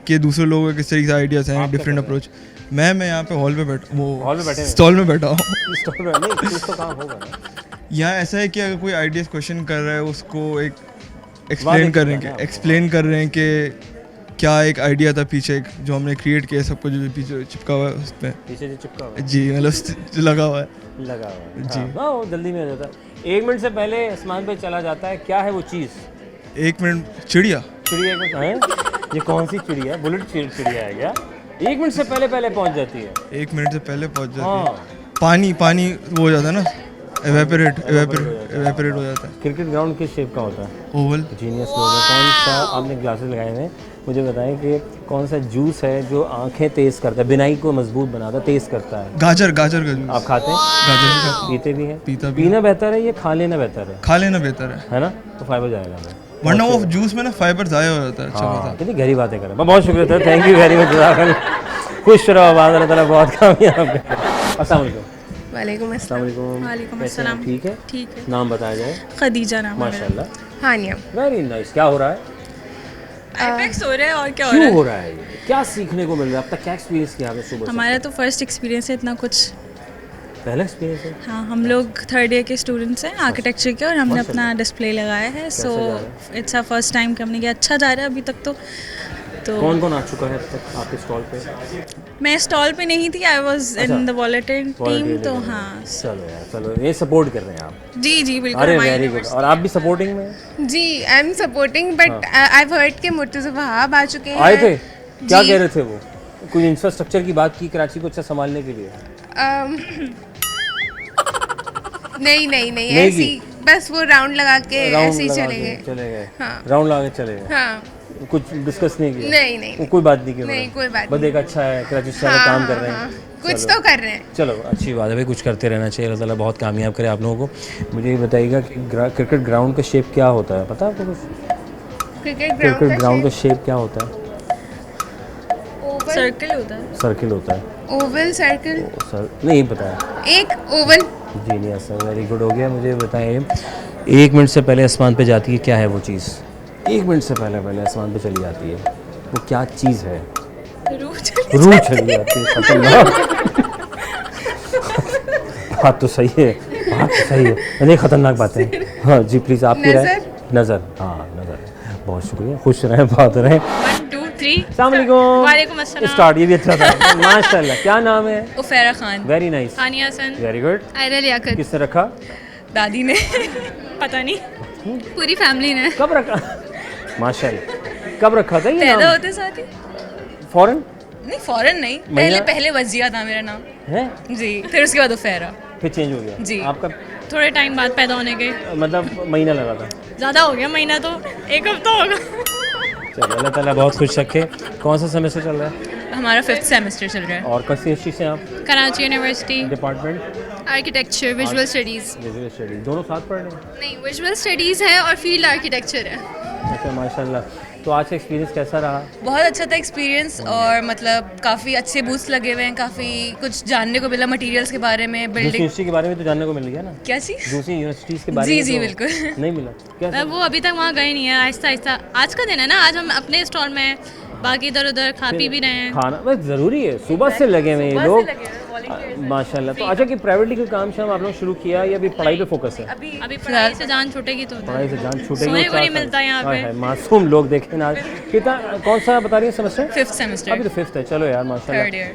कि दूसरे लोगों के किस तरीके से आइडियाज़ हैं, डिफरेंट अप्रोच। मैं यहाँ पे हॉल में बैठा, स्टॉल में बैठा हूँ। स्टॉल में नहीं, कुछ तो काम होगा ना। यहाँ ऐसा है कि अगर कोई आइडियाज़ क्वेश्चन कर रहा है उसको एक एक्सप्लेन कर रहे हैं कि क्या एक आइडिया था पीछे, जो हमने क्रिएट किया, सबको जो पीछे चिपका हुआ है उस पर, पीछे जो चिपका हुआ जी मतलब जो लगा हुआ है जी। हाँ वो जल्दी में हो जाता है। 1 मिनट से पहले आसमान पे चला जाता है, क्या है वो चीज़? 1 मिनट चिड़िया चिड़िया है? ये कौन सी चिड़िया है? बुलेट चिड़िया है क्या? 1 मिनट से पहले पहुंच जाती है। 1 मिनट से पहले पहुंच जाती है। हाँ पानी वो हो जाता है ना, एवेपोरेट हो जाता है। क्रिकेट ग्राउंड किस शेप का होता है? ओवल। जीनियस लोग हैं। कौन सा, आपने ग्लासेस लगाए हैं, मुझे बताएं कि कौन सा जूस है जो आंखें तेज करता है, बिनाई को मजबूत बनाता है, तेज करता है? गाजर का जूस। आप खाते हैं? गाजर भी खाते, पीते भी हैं? पीना बेहतर है या खा लेना बेहतर है? खा लेना बेहतर है ना, तो फाइबर जाएगा हमें, वरना वो जूस में ना फाइबर ज़ाया हो जाता है। अच्छा हाँ, होता है। कितनी गहरी बातें करें। बहुत शुक्रिया sir, thank you very much. खुश रहो, आबाद, अल्लाह ताला बहुत कामयाब करे। अस्सलाम वालेकुम। वालेकुम अस्सलाम। वालेकुम कैसे हैं? अस्सलाम। ठीक है? ठीक है। नाम बताया जाए। खदीजा नाम है मेरा। माशाल्लाह, हानिया। Very nice. क्या हो रहा है? आईपेक्स हो रहा है और क्या हो रहा क्यों है? हो रहा है ये? क्या सीखने को मिल रहा है? अब तक क्या एक्सपीरियंस किया आपने सुबह से? हमारा तो फर्स्ट एक्सपीरियंस है, इतना कुछ। पहला एक्सपीरियंस है? हाँ, हम लोग 3rd ईयर के स्टूडेंट्स हैं आर्किटेक्चर के, और हमने अपना डिस्प्ले लगाया है। So it's a first time कि हमने किया। अच्छा जा रहा है अभी तक तो कौन कौन आ चुका है अब तक आपके स्टॉल पे? मैं स्टॉल पे नहीं थी, I was in the volunteer team. तो हाँ, चलो यार, चलो ये सपोर्ट कर रहे हैं आप। जी बिल्कुल। अरे वेरी गुड। और आप भी सपोर्टिंग में? जी I am supporting, but I have heard के मुर्तज़ा वहाब आ चुके हैं। आए थे? क्या कह रहे थे वो? कोई इंफ्रास्ट्रक्चर की बात की कराची को अच्छा संभालने के लिए? नहीं ऐसी बस वो राउंड लगा के ऐसे ही चले गए। हाँ। राउंड लगा के चले गए। हाँ। कुछ डिस्कस नहीं किया? नहीं कोई बात नहीं की? नहीं, कोई बात बस देखा अच्छा है, कराची शहर में काम कर रहे हैं। कुछ तो कर रहे हैं। चलो अच्छी बात है भाई, कुछ करते रहना चाहिए। अल्लाह ताला बहुत कामयाब करे आप लोगों को। मुझे ये बताइएगा कि क्रिकेट ग्राउंड का शेप क्या होता है, पता है आपको कुछ? क्रिकेट ग्राउंड का शेप क्या होता है? सर्कल होता है। सर्किल होता है? ओवल, सर्कल नहीं पता है। एक ओवल। जीनियस, वेरी गुड हो गया। मुझे बताइए 1 मिनट से पहले आसमान पे जाती है, क्या है वो चीज़? 1 मिनट से पहले आसमान पे चली जाती है, वो क्या चीज़ है? रूह चली जाती है। खतरनाक। बात तो सही है, अरे खतरनाक बातें। हाँ जी प्लीज़, आपकी राय? नज़र। हाँ नज़र। बहुत शुक्रिया, खुश रहें, बात रहें। 1 2 3। वालेकुम अस्सलाम। स्टार्ट, ये भी अच्छा था। माशाल्लाह। क्या नाम है? Ufera Khan. Very nice. Hania Hasan. Very good. Aira Liaquat. किसने रखा? दादी ने। पता नहीं, पूरी फैमिली ने। कब रखा? माशाल्लाह, कब रखा था ये पैदा नाम? होते साथ ही। फौरन? नहीं, फॉरेन नहीं, पहले वजिया था मेरा नाम है जी, फिर उसके बाद उफेरा। फिर चेंज हो गया जी। आपका? थोड़े टाइम बाद पैदा होने के, मतलब महीना लगा था? ज़्यादा हो गया, महीना तो 1 हफ्ता होगा। चलो अल्लाह ताला बहुत खुश रखे। कौन सा सेमेस्टर चल रहा है? हमारा 5th सेमेस्टर चल रहा है। और किस हिस्ट्री से आप? Karachi university, department? Architecture, visual studies. Visual study, दोनों साथ पढ़ रहे हैं? नहीं, विजुअल स्टडीज़ है और फील्ड आर्किटेक्चर है। अच्छा माशाल्लाह। तो आज का एक्सपीरियंस कैसा रहा? बहुत अच्छा था एक्सपीरियंस, और मतलब काफ़ी अच्छे बूस्ट लगे हुए हैं, काफ़ी कुछ जानने को मिला मटेरियल्स के बारे में, दूसरी बिल्डिंग। यूनिवर्सिटी के बारे में तो जानने को मिल गया ना? क्या चीज़? दूसरी यूनिवर्सिटीज़ के बारे जी में जी तो बिल्कुल नहीं मिला? क्या? वो अभी तक वहाँ गए नहीं है, आहिस्ता आहिस्ता। आज का दिन है ना, आज हम अपने स्टॉल में हैं, बाकी इधर उधर खा पी भी रहे हैं। खाना बस ज़रूरी है, सुबह से लगे हुए ये लोग माशाल्लाह। तो अच्छा कि प्राइवेटली कोई काम शाम आप लोग शुरू किया या अभी पढ़ाई पे फोकस है? अभी पढ़ाई से जान छूटेगी तो पढ़ाई से जान छूटेगी। सोने को नहीं मिलता यहाँ पे। मासूम लोग देखे ना। कितना, कौन सा बता रही है सेमेस्टर? 5th semester. अभी तो 5th है। चलो यार माशाल्लाह। 3rd year.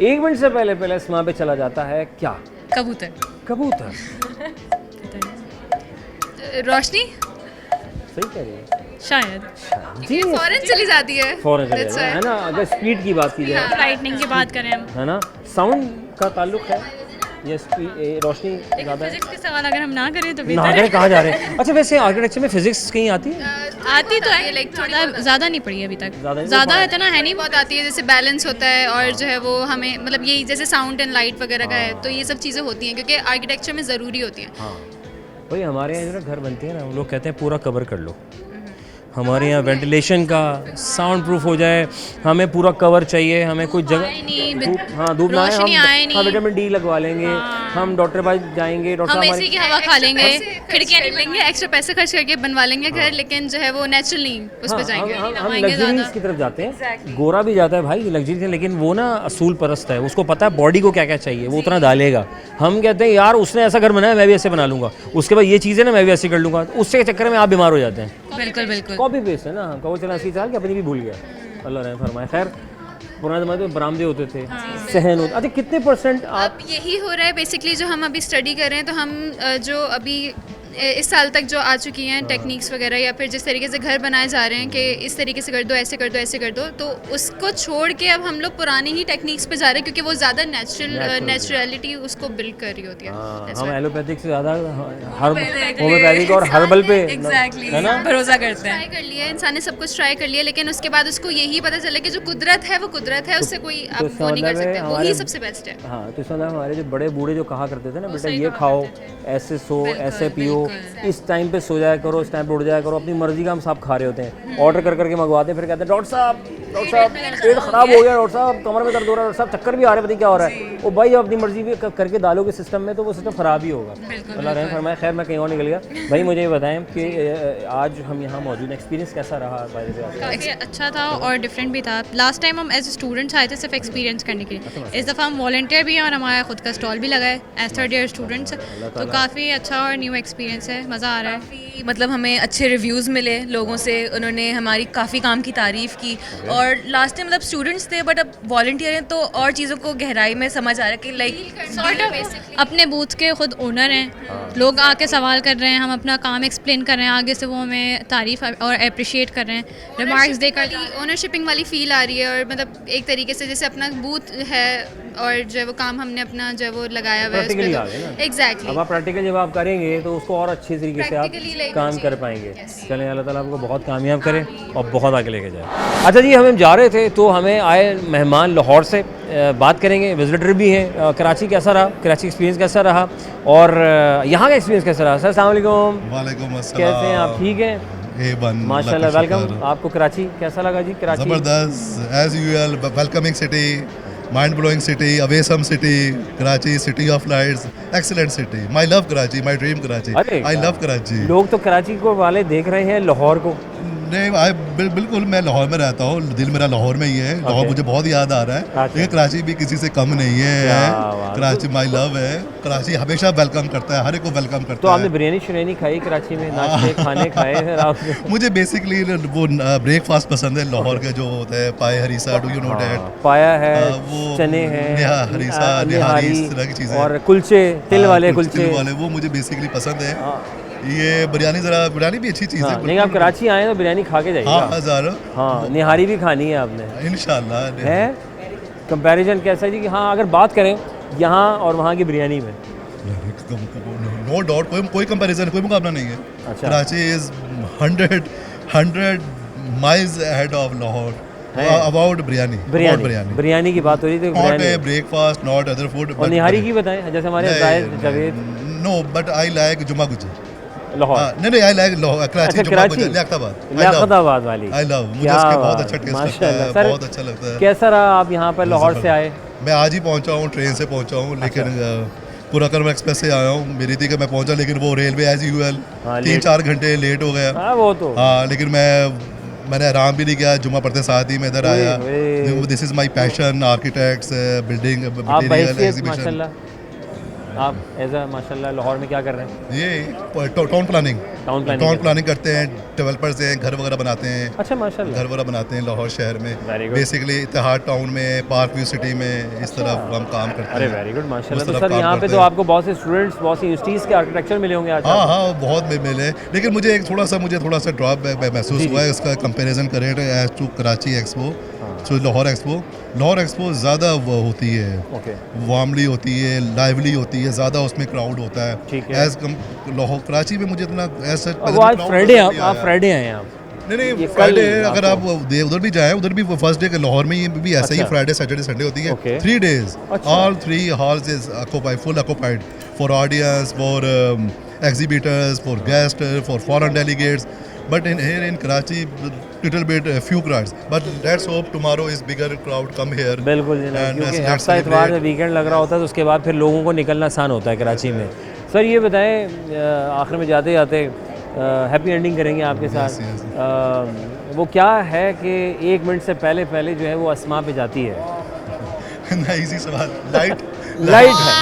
1 मिनट से पहले आसमान पे चला जाता है, क्या? कबूतर। कबूतर। रोशनी सही कह रही है शायद। जी, फौरन चली जाती है। फौरन चले जाता है ना। अगर स्पीड की बात की जाए, लाइटनिंग की बात करें हम, है ना, साउंड का ताल्लुक है ये रोशनी ज़्यादा है? फिजिक्स के सवाल अगर हम ना करें तो ना करें, कहाँ जा रहे हैं? अच्छा वैसे आर्किटेक्चर में फिजिक्स कहीं आती है? आती तो है, लाइक थोड़ा ज़्यादा नहीं पड़ी अभी तक। ज़्यादा नहीं? ज़्यादा है तो ना है नहीं, बहुत आती है, जैसे बैलेंस होता है और जो है वो हमें मतलब यही जैसे साउंड एंड लाइट वगैरह का है, तो ये सब चीज़ें होती हैं क्योंकि आर्किटेक्चर में ज़रूरी होती हैं। हाँ भाई, हमारे यहाँ जो ना घर बनते हैं ना, वो लोग कहते हैं पूरा कवर कर लो। हमारे यहाँ वेंटिलेशन का, साउंड प्रूफ हो जाए, हमें पूरा कवर चाहिए, हमें कोई जगह हाँ धूप ना आए, हम विटामिन डी लगवा लेंगे, हम डॉक्टर पास जाएंगे, डॉक्टर हम हमारे एसी की हवा खा लेंगे, खिड़कियाँ नहीं लेंगे, एक्स्ट्रा पैसे खर्च करके बनवा लेंगे घर, लेकिन जो है वो नेचुरल नहीं उस पर जाएंगे, हम लग्जरीज की तरफ जाते हैं। गोरा भी जाता है भाई लग्जरी, लेकिन वो ना असूल परस्त है, उसको पता है बॉडी को क्या क्या चाहिए, वो उतना डालेगा। हम कहते हैं यार उसने ऐसा घर बनाया मैं भी ऐसे बना लूंगा, उसके बाद ये चीज़ें ना मैं भी ऐसे कर लूँगा, उससे चक्कर में आप बीमार हो जाते हैं। बिल्कुल बिल्कुल कॉपी पेस्ट है ना, कहो चला इसकी चाल कि अपनी भी भूल गया, अल्लाह रहम फरमाए। खैर पुराने ज़माने में बरामदे होते थे, सहन होते। अच्छा कितने % आप अब यही हो रहा है बेसिकली, जो हम अभी स्टडी कर रहे हैं, तो हम जो अभी इस साल तक जो आ चुकी हैं टेक्निक्स वगैरह, या फिर जिस तरीके से घर बनाए जा रहे हैं कि इस तरीके से कर दो, ऐसे कर दो, ऐसे कर दो, तो उसको छोड़ के अब हम लोग पुरानी ही टेक्निक्स पे जा रहे हैं, क्योंकि वो ज़्यादा नेचुरलिटी उसको बिल्ड कर रही होती है। हम एलोपैथिक से ज़्यादा होम्योपैथिक और हर्बल पे है ना भरोसा करते हैं। ट्राई कर लिया इंसान ने, सब कुछ ट्राई कर लिया, लेकिन उसके बाद उसको यही पता चला कि जो कुदरत है वो कुदरत है, उससे कोई आप वो नहीं कर सकते, वही सबसे बेस्ट है। हाँ तो इसमें हमारे जो बड़े बूढ़े जो कहा करते थे ना, बेटा ये खाओ, ऐसे सो, ऐसे पियो, इस टाइम पे सो जाया करो, इस टाइम पे उठ जाया करो, अपनी मर्जी का हम सब खा रहे होते हैं, ऑर्डर कर करके मंगवाते हैं, फिर कहते हैं डॉक्टर साहब पेट खराब हो गया, डॉक्टर साहब कमर में दर्द हो रहा है, डॉक्टर साहब चक्कर भी आ रहे, पता नहीं क्या हो रहा है। वो भाई अपनी मर्जी भी करके डालोगे सिस्टम में तो वो सिस्टम ख़राब ही होगा। अल्लाह रहम फरमाए। खैर मैं कहीं और निकल गया। भाई मुझे ये बताएं कि आज हम यहाँ मौजूद, एक्सपीरियंस कैसा रहा बाहर से आपका? काफ़ी अच्छा था और डिफरेंट भी था। लास्ट टाइम हम एज स्टूडेंट्स आए थे सिर्फ एक्सपीरियंस करने के लिए, इस दफ़ा हम वॉलंटियर भी हैं और हमारा खुद का स्टॉल भी लगा है एज थर्ड ईयर स्टूडेंट्स, तो काफ़ी अच्छा और न्यू एक्सपीरियंस है, मज़ा आ रहा है। मतलब हमें अच्छे रिव्यूज़ मिले लोगों से, उन्होंने हमारी काफ़ी काम की तारीफ़ की, और लास्ट टाइम मतलब स्टूडेंट्स थे बट अब वॉलंटियर हैं, तो और चीज़ों को गहराई में समझ आ रहा है कि लाइक सॉर्ट ऑफ अपने बूथ के खुद ओनर हैं, लोग आके सवाल कर रहे हैं, हम अपना काम एक्सप्लेन कर रहे हैं, आगे से वो हमें तारीफ़ और अप्रिशिएट कर रहे हैं, रिमार्क्स देकर ओनरशिपिंग वाली फील आ रही है, और मतलब एक तरीके से जैसे अपना बूथ है और जो है वो काम हमने अपना जो है वो लगाया हुआ है एग्जैक्टली। अब आप प्रैक्टिकल जब आप करेंगे तो उसको और अच्छे तरीके से आप काम कर पाएंगे। चलें अल्लाह ताला आपको बहुत कामयाब करे और बहुत आगे लेके जाए। अच्छा जी, हम जा रहे थे तो हमें आए मेहमान लाहौर से, बात करेंगे, विजिटर भी हैं। कराची कैसा रहा, कराची एक्सपीरियंस कैसा रहा और यहाँ का एक्सपीरियंस कैसा रहा? सर अस्सलाम वालेकुम। वालेकुम अस्सलाम। कैसे हैं आप? ठीक हैं माशाल्लाह। वेलकम। आपको कराची कैसा लगा जी? कराची ज़बरदस्त as usual, welcoming city, mind blowing city, awesome city, Karachi city of lights, excellent city. My love Karachi, my dream Karachi, I love Karachi. लोग तो कराची को वाले देख रहे हैं लाहौर को। नहीं बिल्कुल, मैं लाहौर में रहता हूँ, दिल मेरा लाहौर में ही है। लाहौर मुझे बहुत याद आ रहा है, लेकिन कराची भी किसी से कम नहीं है। कराची माई लव है, कराची हमेशा वेलकम करता है, हर एक को वेलकम करता है। तो आपने बिरयानी शुरैनी खाई कराची में, नाश्ते खाने खाए फिर आप? मुझे बेसिकली वो ब्रेकफास्ट पसंद है लाहौर के, जो होता है पाए harees, do you know that? पाया है, वो चने हैं, हरीसा, निहारी, इस तरह की चीज़ें, और कुलचे, तिल वाले कुलचे वाले, वो मुझे बेसिकली पसंद है। ये बिरयानी बिरयानी भी अच्छी चीज़ है। नहीं आप कराची आए तो बिरयानी खा के जाइएगा। हाँ हज़ारों। हाँ, निहारी भी खानी है आपने इंशाल्लाह। है कंपैरिजन कैसा है जी? कि हाँ अगर बात करें यहाँ और वहाँ की बिरयानी में, नो डाउट कोई कंपैरिजन, कोई मुकाबला नहीं है। अच्छा। Karachi is 100 miles ahead of Lahore about biryani की बात हो रही थी। Not a breakfast, not other food. और निहारी की बताएं, जैसे हमारे Javed. No but I like जुमा गुजर लाहौर। नहीं आई लाइक कराची, जुमा गुजर, लियाकताबाद वाली। आई लव, मुझे उसके बहुत अच्छा टेस्ट लगता है, बहुत अच्छा लगता है। कैसा रहा आप यहाँ पर लाहौर से आए? मैं आज ही पहुँचा हूँ, ट्रेन से पहुँचा हूँ, लेकिन पुराकरम एक्सप्रेस से आया हूँ। मेरी थी कि मैं पहुँचा, लेकिन वो रेलवे एज यूजुअल 3-4 घंटे लेट हो गया। वो तो हाँ, लेकिन मैंने आराम भी नहीं किया, जुमा पढ़ते साथ ही मैं इधर आया। This is my passion, architects, building material exhibition. आप एज अ माशाल्लाह लाहौर में क्या कर रहे हैं? ये टाउन प्लानिंग करते हैं, डेवलपर्स हैं, घर वगैरह बनाते हैं। अच्छा माशाल्लाह। घर वगैरह बनाते हैं लाहौर शहर में, बेसिकली इत्तेहाद टाउन में, पार्क व्यू सिटी में, इस तरफ हम काम करते हैं। अरे वेरी गुड माशाल्लाह। तो सर यहाँ पे तो आपको बहुत से स्टूडेंट्स, बहुत सी यूनिवर्सिटीज़ के आर्किटेक्चर मिले होंगे आज? हाँ बहुत मिले, लेकिन मुझे थोड़ा सा ड्रॉप महसूस हुआ है। उसका कंपेरिजन करें as to Karachi expo, Lahore expo ज़्यादा होती है, वार्मली होती है, लाइवली होती है, ज़्यादा उसमें क्राउड होता है। एज लाहौर कराची में मुझे इतना ऐसा फ्राइडे आए हैं आप? नहीं फ्राइडे, अगर आप उधर भी जाएं, उधर भी फर्स्ट डे लाहौर में भी ऐसा ही फ्राइडे सैटरडे संडे होती है। 3 days, all 3 halls is full occupied for audience, for exhibitors, for guests, for foreign delegates। but in Karachi, little bit few crowds. But let's hope tomorrow is bigger crowd come here. बिल्कुल जी, and क्योंकि let's हफ्ता इतवार celebrate. में वीकेंड लग रहा होता है तो उसके बाद फिर लोगों को निकलना आसान होता है कराची में। सर ये बताएं, आखिर में जाते जाते हैप्पी एंडिंग करेंगे आपके साथ। वो क्या है कि 1 मिनट से पहले पहले जो है वो अस्मा पे जाती है। इजी सवाल, लाइट है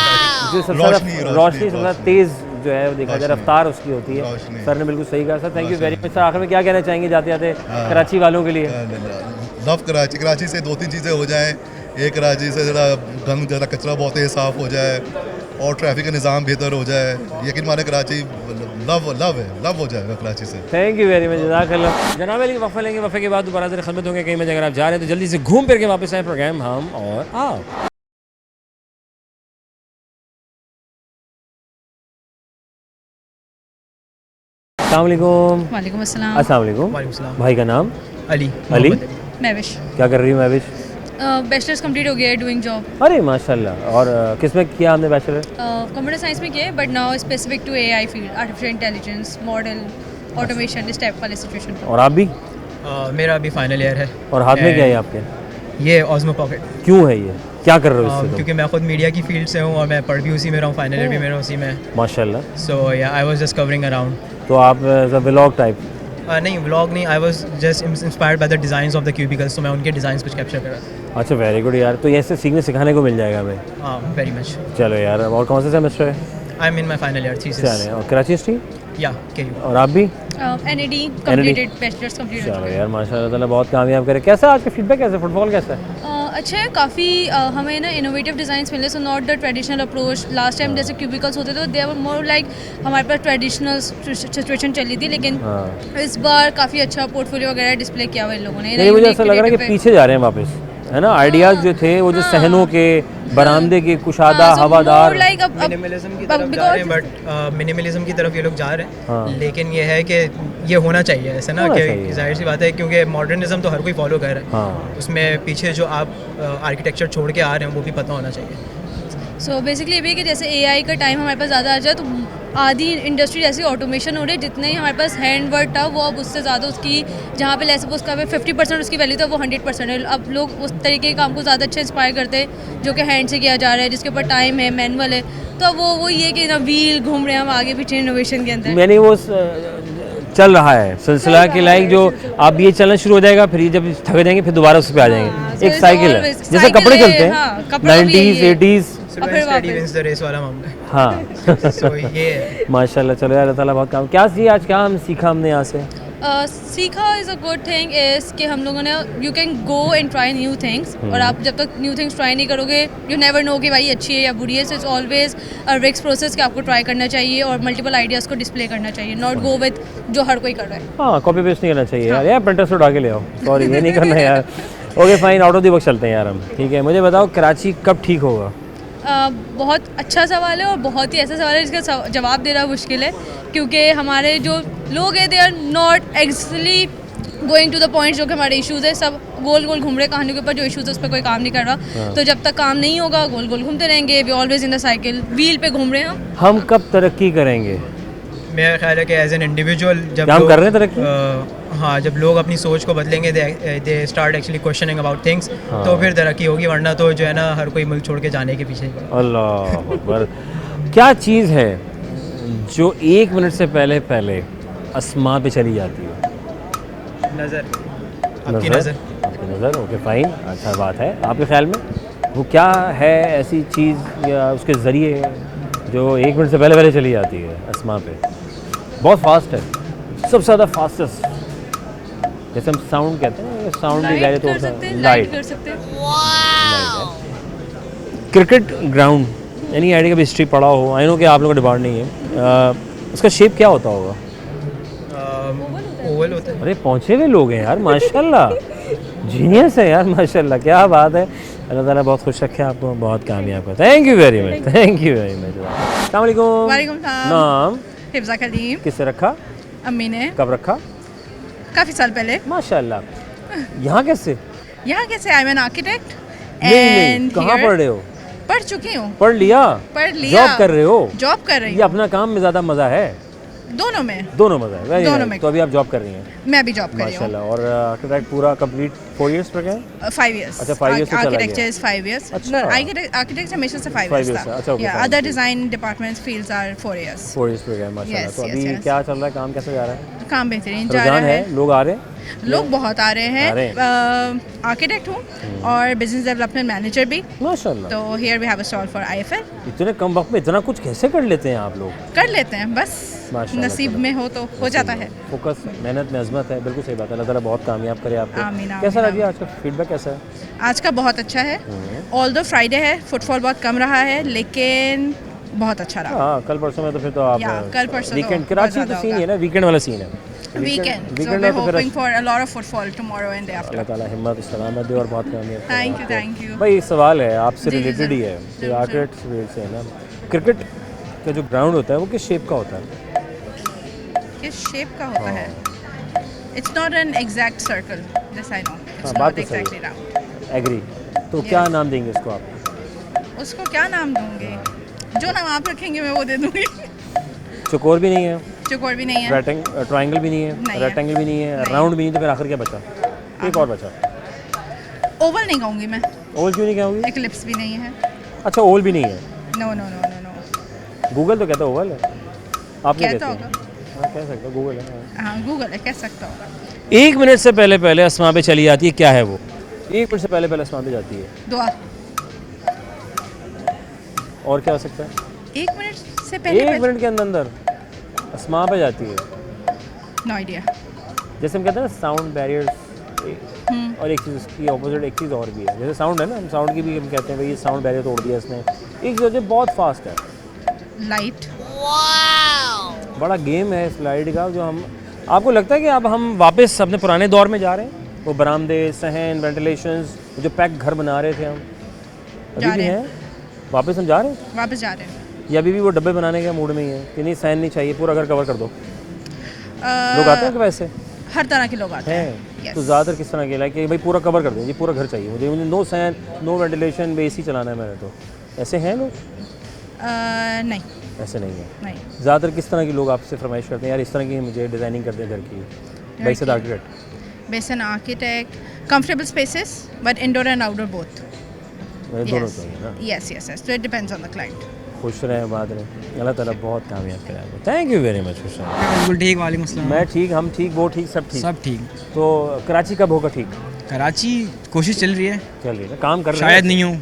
जो सबसे रोशनी सबसे ज़्यादा तेज़ जो है वो देखा जाए रफ्तार उसकी होती है। सर ने बिल्कुल सही कहा sir, thank you very much. Sir आखिर में क्या कहना चाहेंगे जाते जाते कराची वालों के लिए? लव कराची। कराची से 2-3 चीज़ें हो जाएं। एक, कराची से ज़रा गंद ज़रा कचरा बहुत है साफ़ हो जाए और ट्रैफिक का निज़ाम बेहतर हो जाए। यकीन माने कराची लव हो जाएगा कराची से। थैंक यू वेरी मच, जज़ाकल्लाह। जनाब अली वफ़ा लेंगे, वफ़े के बाद दोबारा ज़रा खिदमत होंगे कहीं में। अगर आप जा रहे हैं तो जल्दी से घूम फिर के वापस आए प्रोग्राम हम और आप। अस्सलामुअलैकुम। वालेकुम अस्सलाम। अस्सलामुअलैकुम। भाई का नाम? अली। महविश। क्या कर रही हूँ महविश? बैचलर्स कंप्लीट हो गया है, डूइंग जॉब। अरे माशाल्लाह। और किस में किया आपने बैचलर? कंप्यूटर साइंस में किया है, but now specific to AI field, artificial intelligence, model, automation, इस टाइप वाले सिचुएशन पर। और आप भी? मेरा अभी फाइनल ईयर है। और हाथ में क्या है आपके? ये ऑस्मो पॉकेट। क्यों है ये? क्या कर रहे हो इससे? क्योंकि मैं खुद मीडिया की फील्ड से हूँ और मैं पढ़ भी उसी में रहा हूँ, फाइनल ईयर भी मेरा उसी में। माशाल्लाह। सो या I was just covering around. तो आप व्लॉग टाइप? नहीं व्लॉग नहीं, I was just inspired by the designs of the cubicles, तो मैं उनके डिज़ाइंस कुछ कैप्चर कर रहा था। अच्छा वेरी गुड यार, तो ये ऐसे सीखने सिखाने को मिल जाएगा हमें? हाँ वेरी मच। चलो यार, और कौन सा सेमेस्टर है? I M in my final year thesis. चले, और कराची स्ट्रीम? या केयू। और आप भी? NAD completed, bachelors complete. चलो यार माशाल्लाह ताला बहुत कामयाब करे। कैसा आज का फीडबैक, कैसा फुटबॉल कैसा है? अच्छा है काफ़ी। हमें ना इनोवेटिव डिज़ाइंस मिले, so not the traditional approach. Last time जैसे क्यूबिकल्स होते थे दे वर मोर लाइक हमारे पास ट्रेडिशनल सिचुएशन चली थी, लेकिन इस बार काफ़ी अच्छा पोर्टफोलियो वगैरह डिस्प्ले किया हुआ इन लोगों ने। मुझे ऐसा लग रहा है कि पीछे जा रहे हैं वापस, है ना? आइडियाज़ जो थे वो जो सहनों के, बरामदे के, कुशादा, हवादार, मिनिमलिज्म की तरफ जा रहे हैं, बट मिनिमलिज्म की तरफ ये लोग जा रहे हैं। लेकिन ये है कि ये होना चाहिए ऐसे ना, कि जाहिर सी बात है क्योंकि मॉडर्निज्म तो हर कोई फॉलो कर रहा है, उसमें पीछे जो आप आर्किटेक्चर छोड़ के आ रहे हैं वो भी पता होना चाहिए। सो बेसिकली ये भी है कि जैसे एआई का टाइम हमारे पास ज़्यादा आ जाए तो आधी इंडस्ट्री जैसी ऑटोमेशन हो रही है, जितने ही हमारे पास हैंड वर्क था वो अब उससे ज़्यादा उसकी, जहाँ पे लेस उसका 50% उसकी वैल्यू था वो 100% है। अब लोग उस तरीके के काम को ज़्यादा अच्छा इंस्पायर करते हैं जो कि हैंड से किया जा रहा है, जिसके ऊपर टाइम है, मैनुअल है। तो वो ये कि ना व्हील घूम रहे हैं हम आगे पीछे इनोवेशन के अंदर। मैंने वो चल रहा है सिलसिला के लाइक जो अब ये चलना शुरू हो जाएगा, फिर ये जब थक जाएंगे फिर दोबारा उस पर आ जाएंगे। एक साइकिल है, जैसे कपड़े चलते हैं 90s 80s। हाँ माशाल्लाह। चलो यार, अल्लाह ताला बहुत काम। क्या सी आज क्या हम सीखा हमने यहाँ से? सीखा is a good thing is कि हम लोगों ने you can go and try new things, और आप जब तक न्यू थिंग्स ट्राई नहीं करोगे यू नेवर नो कि भाई अच्छी है या बुरी है। So it's always a risk process कि आपको ट्राई करना चाहिए और मल्टीपल आइडियाज़ को डिस्प्ले करना चाहिए, नॉट गो विद जो हर कोई कर रहा है। हाँ, कॉपी पेस्ट नहीं करना चाहिए यार। यार प्रिंटर से उठा के ले आओ, सॉरी ये नहीं करना यार। Okay fine, out of the box चलते हैं यार हम। ठीक है, मुझे बताओ कराची कब ठीक होगा? बहुत अच्छा सवाल है और बहुत ही ऐसा सवाल है जिसका जवाब देना मुश्किल है, क्योंकि हमारे जो लोग हैं they are not actually going to the point जो कि हमारे इश्यूज़ है। सब गोल गोल घूम रहे कहानियों के ऊपर, जो इश्यूज़ है उस पर कोई काम नहीं कर रहा। तो जब तक काम नहीं होगा गोल गोल घूमते रहेंगे, we always in the cycle, wheel पे घूम रहे हैं हम कब तरक्की करेंगे? मेरा ख्याल है कि एज एन इंडिविजुअल जब हम कर रहे हैं तरक्की। हाँ, जब लोग अपनी सोच को बदलेंगे, they start actually questioning about things, तो फिर तरक्की होगी, वरना तो जो है ना हर कोई मुल्क छोड़ के जाने के पीछे। अल्लाह अकबर। क्या चीज़ है जो 1 मिनट से पहले पहले अस्मा पे चली जाती है? नज़र। आपकी नज़र। आपकी नज़र। ओके फाइन, अच्छा बात है। आपके ख्याल में वो क्या है ऐसी चीज़ या उसके ज़रिए जो 1 मिनट से पहले पहले चली जाती है अस्मा पे? बहुत फास्ट है, सबसे ज़्यादा फास्टेस्ट। जैसे हम साउंड कहते हैं, साउंड भी गाड़ी तो लाइट कर सकते हैं। क्रिकेट ग्राउंड, यानी आइडिया का हिस्ट्री पढ़ा हो, आई नो कि आप लोगों का डिपार्ट नहीं है, उसका शेप क्या होता होगा? ओवल होता है। अरे पहुँचे हुए लोग हैं यार, माशाल्लाह, जीनियस है यार, माशाल्लाह, क्या बात है। अल्लाह ताला बहुत खुश रखे आपको, बहुत कामयाब कर। Thank you very much, thank you very much. अस्सलाम वालेकुम। वालेकुम सलाम। नाम? हिफ्ज़ा कलीम। किससे रखा? अम्मी ने। कब रखा? काफ़ी साल पहले। माशाल्लाह। यहाँ कैसे? यहाँ कैसे? I am an architect. नहीं, कहाँ पढ़ रहे हो? पढ़ चुकी हूँ। पढ़ लिया? पढ़ लिया। जॉब कर रहे हो? जॉब कर रही हूँ। ये अपना काम में ज़्यादा मज़ा है? दोनों में मज़ा है, वेरी दोनों नाइस। में। तो अभी आप जॉब कर रही हैं? मैं भी जॉब कर रही हूँ। माशाल्लाह। और आर्किटेक्ट पूरा कंप्लीट 4 इयर्स पर गया? 5 years। अच्छा 5 इयर्स से चला आर्किटेक्चर गया। Is 5 years। अच्छा। आर्किटेक्ट हमेशा से 5 5 years years था। अच्छा, okay, या fine, अदर ठीक। Design departments fields are 4 years। 4 years पर गया माशाल्लाह। Yes, तो yes, अभी yes। क्या चल रहा है, काम कैसे जा रहा है? काम बेहतरीन जा रुझान रहा है, है। लोग आ रहे हैं? लोग बहुत आ रहे आ रहे हैं। आर्किटेक्ट हूँ और बिजनेस डेवलपमेंट मैनेजर भी। माशाल्लाह। तो here we have a stall for IFL। इतने कम वक्त में इतना कुछ कैसे कर लेते हैं आप लोग? कर लेते हैं, बस माशाल्लाह, नसीब चलो। में हो तो हो जाता है। फोकस, मेहनत में अजमत है, बिल्कुल सही बात है। अल्लाह ताला बहुत कामयाब करे आपको। आमीन, आमीन, कैसा रहा जी आमीन। आज का फीडबैक कैसा है? आज का बहुत अच्छा है। ऑल दो फ्राइडे है, फुटफॉल बहुत कम रहा है, लेकिन बहुत अच्छा रहा। हाँ, कल परसों में तो फिर तो आप या, कल परसों तो वीकेंड बहुत कराची ज़्यादा तो सीन होगा। है ना, वीकेंड वाला सीन है। वीकेंड सो वीकेंड वी है तो फिर hoping for a lot of footfall tomorrow and day after. Allah ताला हिम्मत सलामत दे और बहुत कामयाब करे थैंक यू, आपको। Thank you. भाई एक सवाल है आपसे जी, जी, रिलेटेड ही है कि आर्किटेक्ट फील्ड से है ना, क्रिकेट का जो ग्राउंड होता है वो किस शेप का होता है? किस शेप का होता है? It's not an exact circle, this I know. It's बात नॉट तो सही एग्जैक्टली राउंड। एग्री। तो क्या नाम देंगे इसको आप? उसको क्या नाम दूंगी? जो नाम आप रखेंगे मैं वो दे दूंगी। चौकोर भी नहीं है, चौकोर भी नहीं है, ट्रायंगल भी नहीं है, नहीं है। रेक्टेंगल भी नहीं है, राउंड भी नहीं, तो फिर आखिर क्या बचा? एक और बचा। ओवल नहीं कहूँगी मैं। ओवल क्यों नहीं कहोगी? एक्लिप्स भी नहीं है। अच्छा ओवल भी नहीं है। No no no no no. Google तो कहता है ओवल है, आप क्या कहते कहता हैं? हाँ कह सकते हो, गूगल है। हाँ गूगल है, कह सकता होगा। 1 मिनट से पहले अस्मा पे चली जाती है, क्या है वो? 1 मिनट से पहले अस्मा पे जाती है। दुआ। और क्या हो सकता है? 1 मिनट से पहले 1 मिनट के अंदर अस्मा पे जाती है। No idea. जैसे हम कहते हैं ना साउंड बैरियर्स, और एक चीज़ उसकी ऑपोजिट एक चीज़ और भी है। जैसे साउंड है ना, हम साउंड की भी हम कहते हैं भाई ये साउंड बैरियर तोड़ दिया इसने। एक चीज़ बहुत फास्ट है, लाइट। बड़ा गेम है स्लाइड का, जो हम आपको लगता है कि अब हम वापस अपने पुराने दौर में जा रहे हैं? वो बरामदे, सहन, वेंटिलेशंस, जो पैक घर बना रहे थे हम, अभी भी हैं? वापस हम जा रहे हैं? वापस जा रहे हैं। या अभी भी वो डब्बे बनाने के मूड में ही है कि नहीं सहन नहीं चाहिए, पूरा घर कवर कर दो? लोग आते हैं कि वैसे? हर तरह के लोग आते हैं। हैं तो ज़्यादातर किस तरह के लाइक कि भाई पूरा कवर कर दें, ये पूरा घर चाहिए मुझे, नो सहन, नो वेंटिलेशन, AC चलाना है मैंने, तो ऐसे हैं लोग? नहीं, ऐसे नहीं है। नहीं। ज़्यादातर किस तरह के लोग आपसे फरमाइश करते हैं यार इस तरह की मुझे डिज़ाइनिंग कर दें घर की? Based architect. Based an architect, comfortable spaces but indoor and outdoor both. दोनों चाहिए ना? यस यस यस, तो it depends on the client. खुश रहें, बात रहें, अल्लाह ताला बहुत कामयाब करे आपको। Thank you very much. खुश रहें। बिल्कुल ठीक। वालेकुम अस्सलाम। मैं ठीक, हम ठीक, वो ठीक, सब ठीक। सब ठीक। तो कराची कब होगा ठीक? कराची कोशिश चल रही है, काम कर रहे हैं, शायद नहीं हूँ,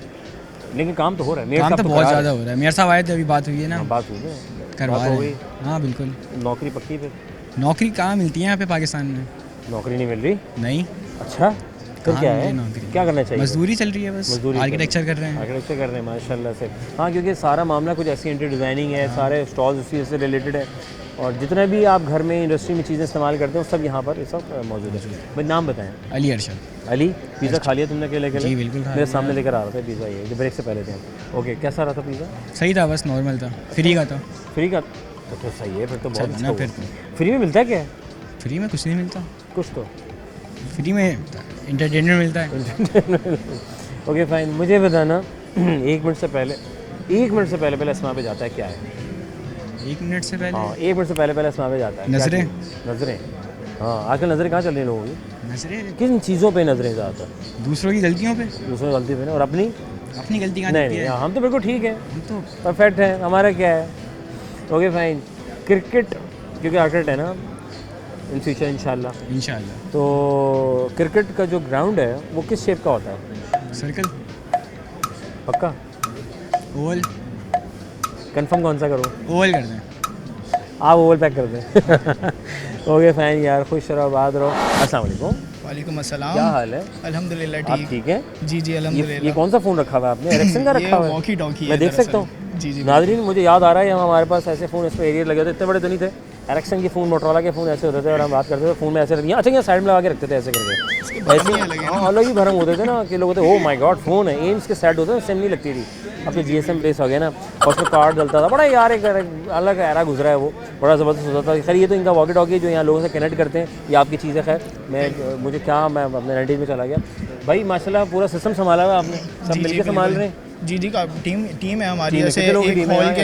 लेकिन काम तो हो रहा है। काम तो बहुत ज़्यादा हो रहा है। मेयर साहब आए थे, अभी बात हुई है ना? बात हुई है, करवा बात हो रहे गई। हैं। हाँ बिल्कुल। नौकरी पक्की पे? नौकरी कहाँ मिलती है यहाँ पे पाकिस्तान में? नौकरी नहीं मिल रही? नहीं। अच्छा, फिर कहाँ क्या मिली है, नौकरी? क्या करना चाहिए? मजदूरी चल रही है बस, मजदूरी आर्किटेक्चर कर रहे हैं। आर्किटेक्चर कर रहे हैं माशाल्लाह से। हाँ, क्योंकि सारा मामला कुछ ऐसी इंटीरियर डिज़ाइनिंग है, सारे स्टॉल्स उसी से रिलेटेड है, और जितने भी आप घर में इंडस्ट्री में चीज़ें इस्तेमाल करते हैं सब यहाँ पर ये सब मौजूद है। भाई नाम बताएं। अली अरशद। अली, पिज़्ज़ा खा लिया तुमने अकेले? जी बिल्कुल खा मेरे सामने लेकर आ रहा था पिज़्ज़ा, ये जो ब्रेक से पहले थे। ओके, कैसा रहा था पिज़्ज़ा? सही था, बस नॉर्मल था, फ्री का था। फ्री का तो फिर सही है, फिर तो बहुत अच्छा ना। फिर फ्री में मिलता है क्या? फ्री में कुछ नहीं मिलता, कुछ तो फ्री में इंटरटेनमेंट मिलता है। ओके फाइन, मुझे बताना 1 मिनट से पहले अस्मा पे जाता है, क्या है? 1 मिनट से पहले? हाँ, 1 मिनट से पहले अस्मा पे जाता है। नज़रें। नज़रें, हाँ आजकल नज़रें कहाँ चल रही हैं लोगों की? नज़रें किन चीज़ों पे नज़रें ज़्यादातर? दूसरों की गलतियों पे। दूसरों की गलती पे ना, और अपनी गलती कहाँ नहीं? दिखती है? हम तो बिल्कुल ठीक है, हम तो परफेक्ट है, हमारा क्या है? Okay fine. क्रिकेट, क्योंकि आर्किटेक्ट है ना इन फ्यूचर इंशाल्लाह, तो क्रिकेट का जो ग्राउंड है वो किस शेप का होता है? सर्कल। पक्का? ओवल। कंफर्म कौन सा करो? ओवल कर दें। आप ओवल पैक कर दें। ओके फाइन यार, खुश रहो, बात रहो। अस्सलाम वालेकुम। वालेकुम अस्सलाम। क्या हाल है? अल्हम्दुलिल्लाह आप ठीक। ठीक है? जी जी अल्हम्दुलिल्लाह। ये कौन सा फ़ोन रखा हुआ है आपने? एरिक्सन का रखा हुआ है? वॉकी टॉकी मैं देख सकता हूँ? जी जी। नाज़रीन, मुझे याद आ रहा है हमारे पास ऐसे फ़ोन इस पर एरियर लगे थे, इतने बड़े तो नहीं थे। एरिक्सन के फ़ोन, मोटरोला के फ़ोन ऐसे होते थे और हम बात करते थे फ़ोन में ऐसे रखिए, अच्छा यहाँ साइड में लगा के रखते थे ऐसे करके, ऐसे। हाँ, अलग ही भरम होते थे ना कि लोग होते, ओह माय गॉड फ़ोन है। एम्स के सेट होते हैं, सेम नहीं लगती थी। अब तो GSM प्लेस हो गया ना, और उसमें कार्ड डलता था, बड़ा यार एक अलग एरा गुजरा है वो, बड़ा ज़बरदस्त होता था। खैर ये तो इनका वॉकी टॉकी जो यहाँ लोगों से कनेक्ट करते हैं, ये आपकी चीज़ है। खैर मैं अपने 90s में चला गया भाई। माशाल्लाह पूरा सिस्टम संभाला हुआ आपने, सब मिलके संभाल रहे हैं। जी जी का टीम है हमारी। टीम है, जैसे कितने लोगों की एक टीम है हॉल के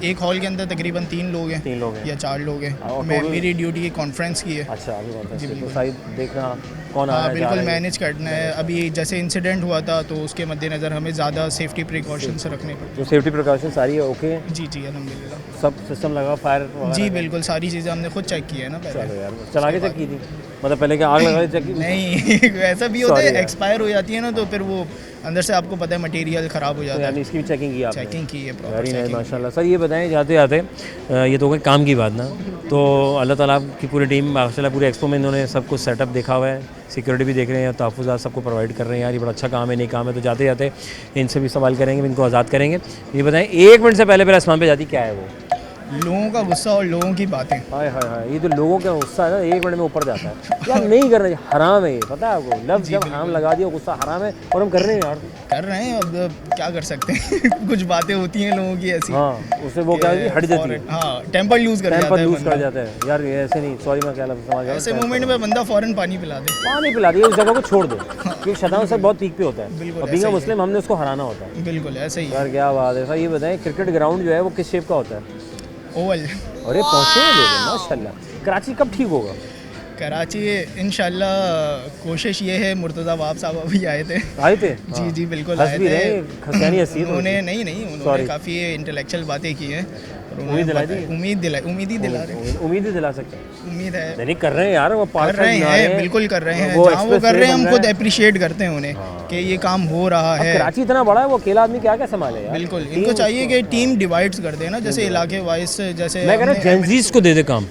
एक्सपो अंदर तकरीबन 3 लोग हैं या 4 लोग हैं। मेरी ड्यूटी कॉन्फ्रेंस की है। अच्छा, अभी तो साइड देखना कौन आ रहा है, बिल्कुल मैनेज करना है। अभी जैसे इंसिडेंट हुआ था तो उसके मद्देनज़र हमें ज़्यादा सेफ्टी प्रिकॉशंस रखने पड़ते। जो सेफ्टी प्रिकॉशन सारी है ओके? जी जी अल्हम्दुलिल्लाह सब सिस्टम लगा फायर? जी बिल्कुल, सारी चीज़ें हमने खुद चेक की है ना पहले। चलो यार, चला के चेक की थी मतलब पहले क्या आग लगा के चेक की? नहीं ऐसा भी होता है, एक्सपायर हो जाती है ना तो फिर वो अंदर से आपको पता है मटेरियल ख़राब हो जाता है। यानी इसकी भी चेकिंग की आपने? चेकिंग की है प्रॉपर। वेरी नाइस माशाल्लाह। सर ये बताएं जाते जाते ये तो कोई काम की बात ना, तो अल्लाह ताला की पूरी टीम माशाल्लाह पूरे एक्सपो में इन्होंने सब कुछ सेटअप देखा हुआ है, सिक्योरिटी भी देख रहे हैं, तहफ़्फ़ुज़ात सबको प्रोवाइड कर रहे हैं। यार ये बड़ा अच्छा काम है, नहीं काम है। तो जाते जाते इनसे भी सवाल करेंगे, इनको आज़ाद करेंगे। ये बताएं 1 मिनट से पहले आसमान पे जाती क्या है वो? लोगों का गुस्सा और लोगों की बातें। हाय हाय हाय, ये तो लोगों का गुस्सा है ना 1 मिनट में ऊपर जाता है। यार नहीं करना चाहिए, हराम है ये, पता है आपको? लफ्ज़ जब हराम लगा दिया गुस्सा हराम है, और हम कर रहे हैं यार। कर रहे हैं, अब क्या कर सकते हैं कुछ बातें होती हैं लोगों की ऐसी। हाँ, उससे वो क्या है हट जाती है। हाँ, टेम्पर लूज़ कर जाता है यार। ये ऐसे नहीं, सॉरी मैं क्या लफ्ज़ समझ गया। ऐसे मोमेंट में बंदा फ़ौरन पानी पिला दे, उस जगह को छोड़ दे, क्योंकि शैतान से बहुत पीक पे होता है। बिल्कुल, बीइंग मुस्लिम हमने उसको हराना होता है। बिल्कुल ऐसे ही यार क्या बात है। सर ये बताएं क्रिकेट ग्राउंड जो है वो किस शेप का होता है? ओवल। अरे पहुँचे लोग माशाल्लाह। कराची कब ठीक होगा? कराची इंशाल्लाह कोशिश ये है। मुर्तज़ा वाब साहब अभी आए थे जी जी बिल्कुल आए थे। उन्होंने काफ़ी इंटेलेक्चुअल बातें की हैं। उम्मीद दिला सकते हैं। उम्मीद है नहीं कर रहे हैं यार, वो कर रहे हैं, बिल्कुल कर रहे हैं। जहाँ वो कर रहे हैं हम खुद अप्रिशिएट करते हैं उन्हें कि ये काम हो रहा है। कराची इतना बड़ा है, वो अकेला आदमी क्या क्या संभाले यार। बिल्कुल, इनको चाहिए कि टीम डिवाइड्स कर देना, जैसे इलाके वाइज। जैसे मैं कह रहा हूँ जेंजीज को दे दे काम,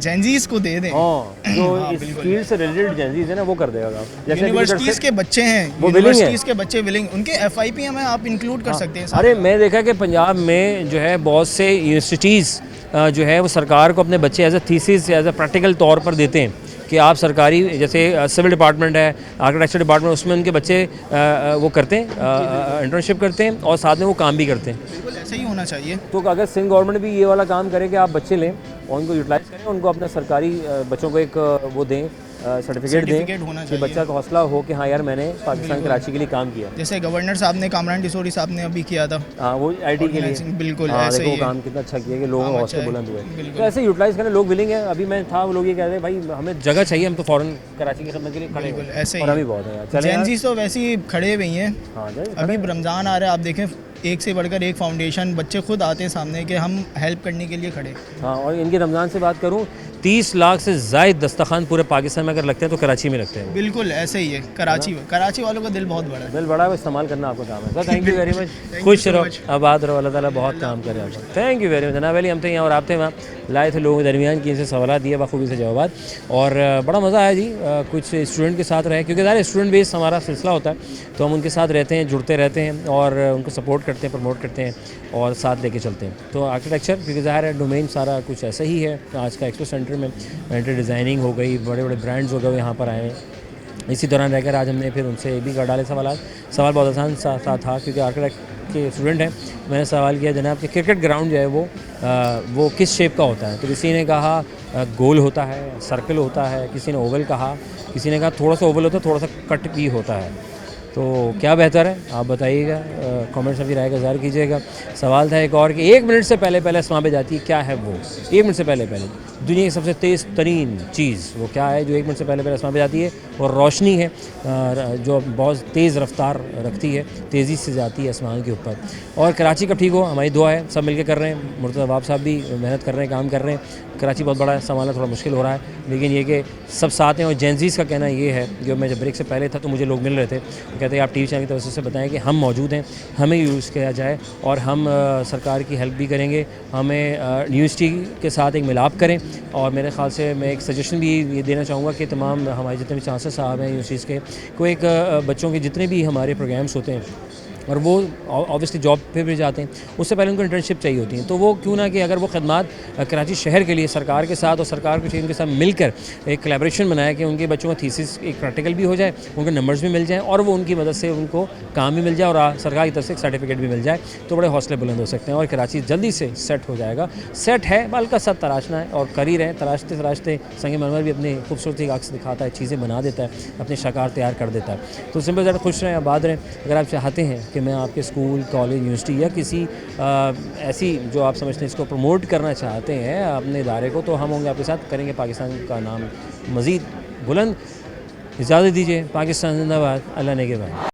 जेंजीज को दे दें। जो इस फील्ड से रिलेटेड जेंजीज है ना वो कर देगा काम। जैसे यूनिवर्सिटीज के बच्चे हैं, यूनिवर्सिटीज के बच्चे विलिंग, उनके FIP में आप इंक्लूड कर सकते हैं। अरे मैं देखा कि पंजाब में जो है बहुत से यूनिवर्सिटीज़ जो है वो सरकार को अपने बच्चे as a thesis as a practical तौर पर देते हैं कि आप सरकारी जैसे सिविल डिपार्टमेंट है, आर्किटेक्चर डिपार्टमेंट, उसमें उनके बच्चे वो करते हैं, इंटर्नशिप करते हैं और साथ में वो काम भी करते हैं। बिल्कुल ऐसा ही होना चाहिए। तो अगर सिंध गवर्नमेंट भी ये वाला काम करे कि आप बच्चे लें और उनको यूटिलाइज करें, उनको अपना सरकारी बच्चों को एक वो दें, सर्टिफिकेट दें कि बच्चा का हौसला हो कि हाँ यार मैंने पाकिस्तान कराची के लिए काम किया। जैसे गवर्नर साहब ने, कामरान डिसोरी साहब ने अभी किया था। हाँ, वो IT के लिए। बिल्कुल ऐसे ही काम कितना अच्छा किया कि लोगों का हौसला बुलंद हुए। तो ऐसे यूटिलाइज करने लोग विलिंग है। अभी मैं था, वो लोग ये कह रहे हैं भाई हमें जगह चाहिए, हम तो फ़ौरन कराची की खिदमत के लिए खड़े हैं। ऐसे और अभी बहुत है यार। जेंजीज तो वैसे ही खड़े हुए हैं। अभी रमज़ान आ रहा है, आप देखें एक से बढ़कर एक फाउंडेशन, बच्चे खुद आते हैं सामने कि हम हेल्प करने के लिए खड़े। हाँ, और इनके रमज़ान से बात करूँ 30 लाख से ज़ायद दस्तरखान पूरे पाकिस्तान में अगर लगते हैं तो कराची में लगते हैं। बिल्कुल ऐसे ही है। कराची वालों का दिल बहुत बड़ा है। दिल बड़ा है, इस्तेमाल करना आपका काम है। Sir thank you very much. खुश रहो, आबाद रहो, अल्लाह ताला बहुत काम करे आपका। Thank you very much. जनाब अली हम थे यहाँ और आप थे वहाँ, लाए थे लोगों के दरमियान की इनसे सवाल दिए बखूबी से जवाब, और बड़ा मज़ा आया जी। कुछ स्टूडेंट के साथ रहे, क्योंकि ज़ाहिर स्टूडेंट बेस हमारा सिलसिला होता है, तो हम उनके साथ रहते हैं, जुड़ते रहते हैं और उनको सपोर्ट करते हैं, प्रमोट करते हैं और साथ लेके चलते हैं। तो आर्किटेक्चर क्योंकि ज़ाहिर है डोमेन सारा कुछ ऐसा ही है। आज का एक्सपो सेंटर में डिज़ाइनिंग हो गई, बड़े बड़े ब्रांड्स हो गए यहाँ पर आए हैं। इसी दौरान रहकर आज हमने फिर उनसे भी कर डाले सवाल बहुत आसान सा था, क्योंकि आर्किटेक्ट के स्टूडेंट हैं। मैंने सवाल किया जनाब कि क्रिकेट ग्राउंड जो है वो किस शेप का होता है? तो किसी ने कहा गोल होता है, सर्कल होता है, किसी ने ओवल कहा, किसी ने कहा थोड़ा सा ओवल होता है, थोड़ा सा कट भी होता है। तो क्या बेहतर है आप बताइएगा, कमेंट्स में भी राय का ज़ाहिर कीजिएगा। सवाल था एक और कि 1 मिनट से पहले आसमां पे जाती है, क्या है वो? 1 मिनट से पहले दुनिया की सबसे तेज़ तरीन चीज़ वो क्या है जो 1 मिनट से पहले आसमां पे जाती है? और रोशनी है, जो बहुत तेज़ रफ्तार रखती है, तेज़ी से जाती है आसमान के ऊपर। और कराची का ठीक हो, हमारी दुआ है, सब मिलकर कर रहे हैं। मुर्तज़ा वाब साहब भी मेहनत कर रहे हैं, काम कर रहे हैं। कराची बहुत बड़ा है, संभालना थोड़ा मुश्किल हो रहा है, लेकिन ये कि सब साथ हैं। और जेंजीज़ का कहना ये है, जो मैं जब ब्रेक से पहले था तो मुझे लोग मिल रहे थे, कहते हैं आप TV चैनल की तरफ से बताएं कि हम मौजूद हैं, हमें यूज़ किया जाए और हम सरकार की हेल्प भी करेंगे, हमें यूनिवर्सिटी के साथ एक मिलाप करें। और मेरे ख़्याल से मैं एक सजेशन भी ये देना चाहूँगा कि तमाम हमारे जितने भी चांसलर साहब हैं यूनिवर्सिटीज़ के, कोई एक बच्चों के जितने भी हमारे प्रोग्राम्स होते हैं और वो ऑब्वियसली जॉब पे भी जाते हैं, उससे पहले उनको इंटर्नशिप चाहिए होती है। तो वो क्यों ना कि अगर वो खदमात कराची शहर के लिए सरकार के साथ और सरकार के टीम के साथ मिलकर एक कोलैबोरेशन बनाया कि उनके बच्चों का थीसिस एक प्रैक्टिकल भी हो जाए, उनके नंबर्स भी मिल जाएँ और वो उनकी मदद से उनको काम भी मिल जाए और सरकार की तरफ से एक सर्टिफिकेट भी मिल जाए, तो बड़े हौसले बुलंद हो सकते हैं और कराची जल्दी से सेट हो जाएगा। सेट है, बल्कि सब तराशना है और कर ही रहे हैं। तराशते तराशते संग मरमर भी अपनी खूबसूरती का अक्स दिखाता है, चीज़ें बना देता है, अपने शकार तैयार कर देता है। तो सिंपल ज़्यादा खुश रहें, आबाद रहें। अगर आप चाहते हैं कि मैं आपके स्कूल, कॉलेज, यूनिवर्सिटी या किसी ऐसी जो आप समझते हैं इसको प्रमोट करना चाहते हैं अपने इदारे को, तो हम होंगे आपके साथ, करेंगे पाकिस्तान का नाम मज़ीद बुलंद। इजाज़त दीजिए। पाकिस्तान जिंदाबाद। अल्लाह ने के बाद।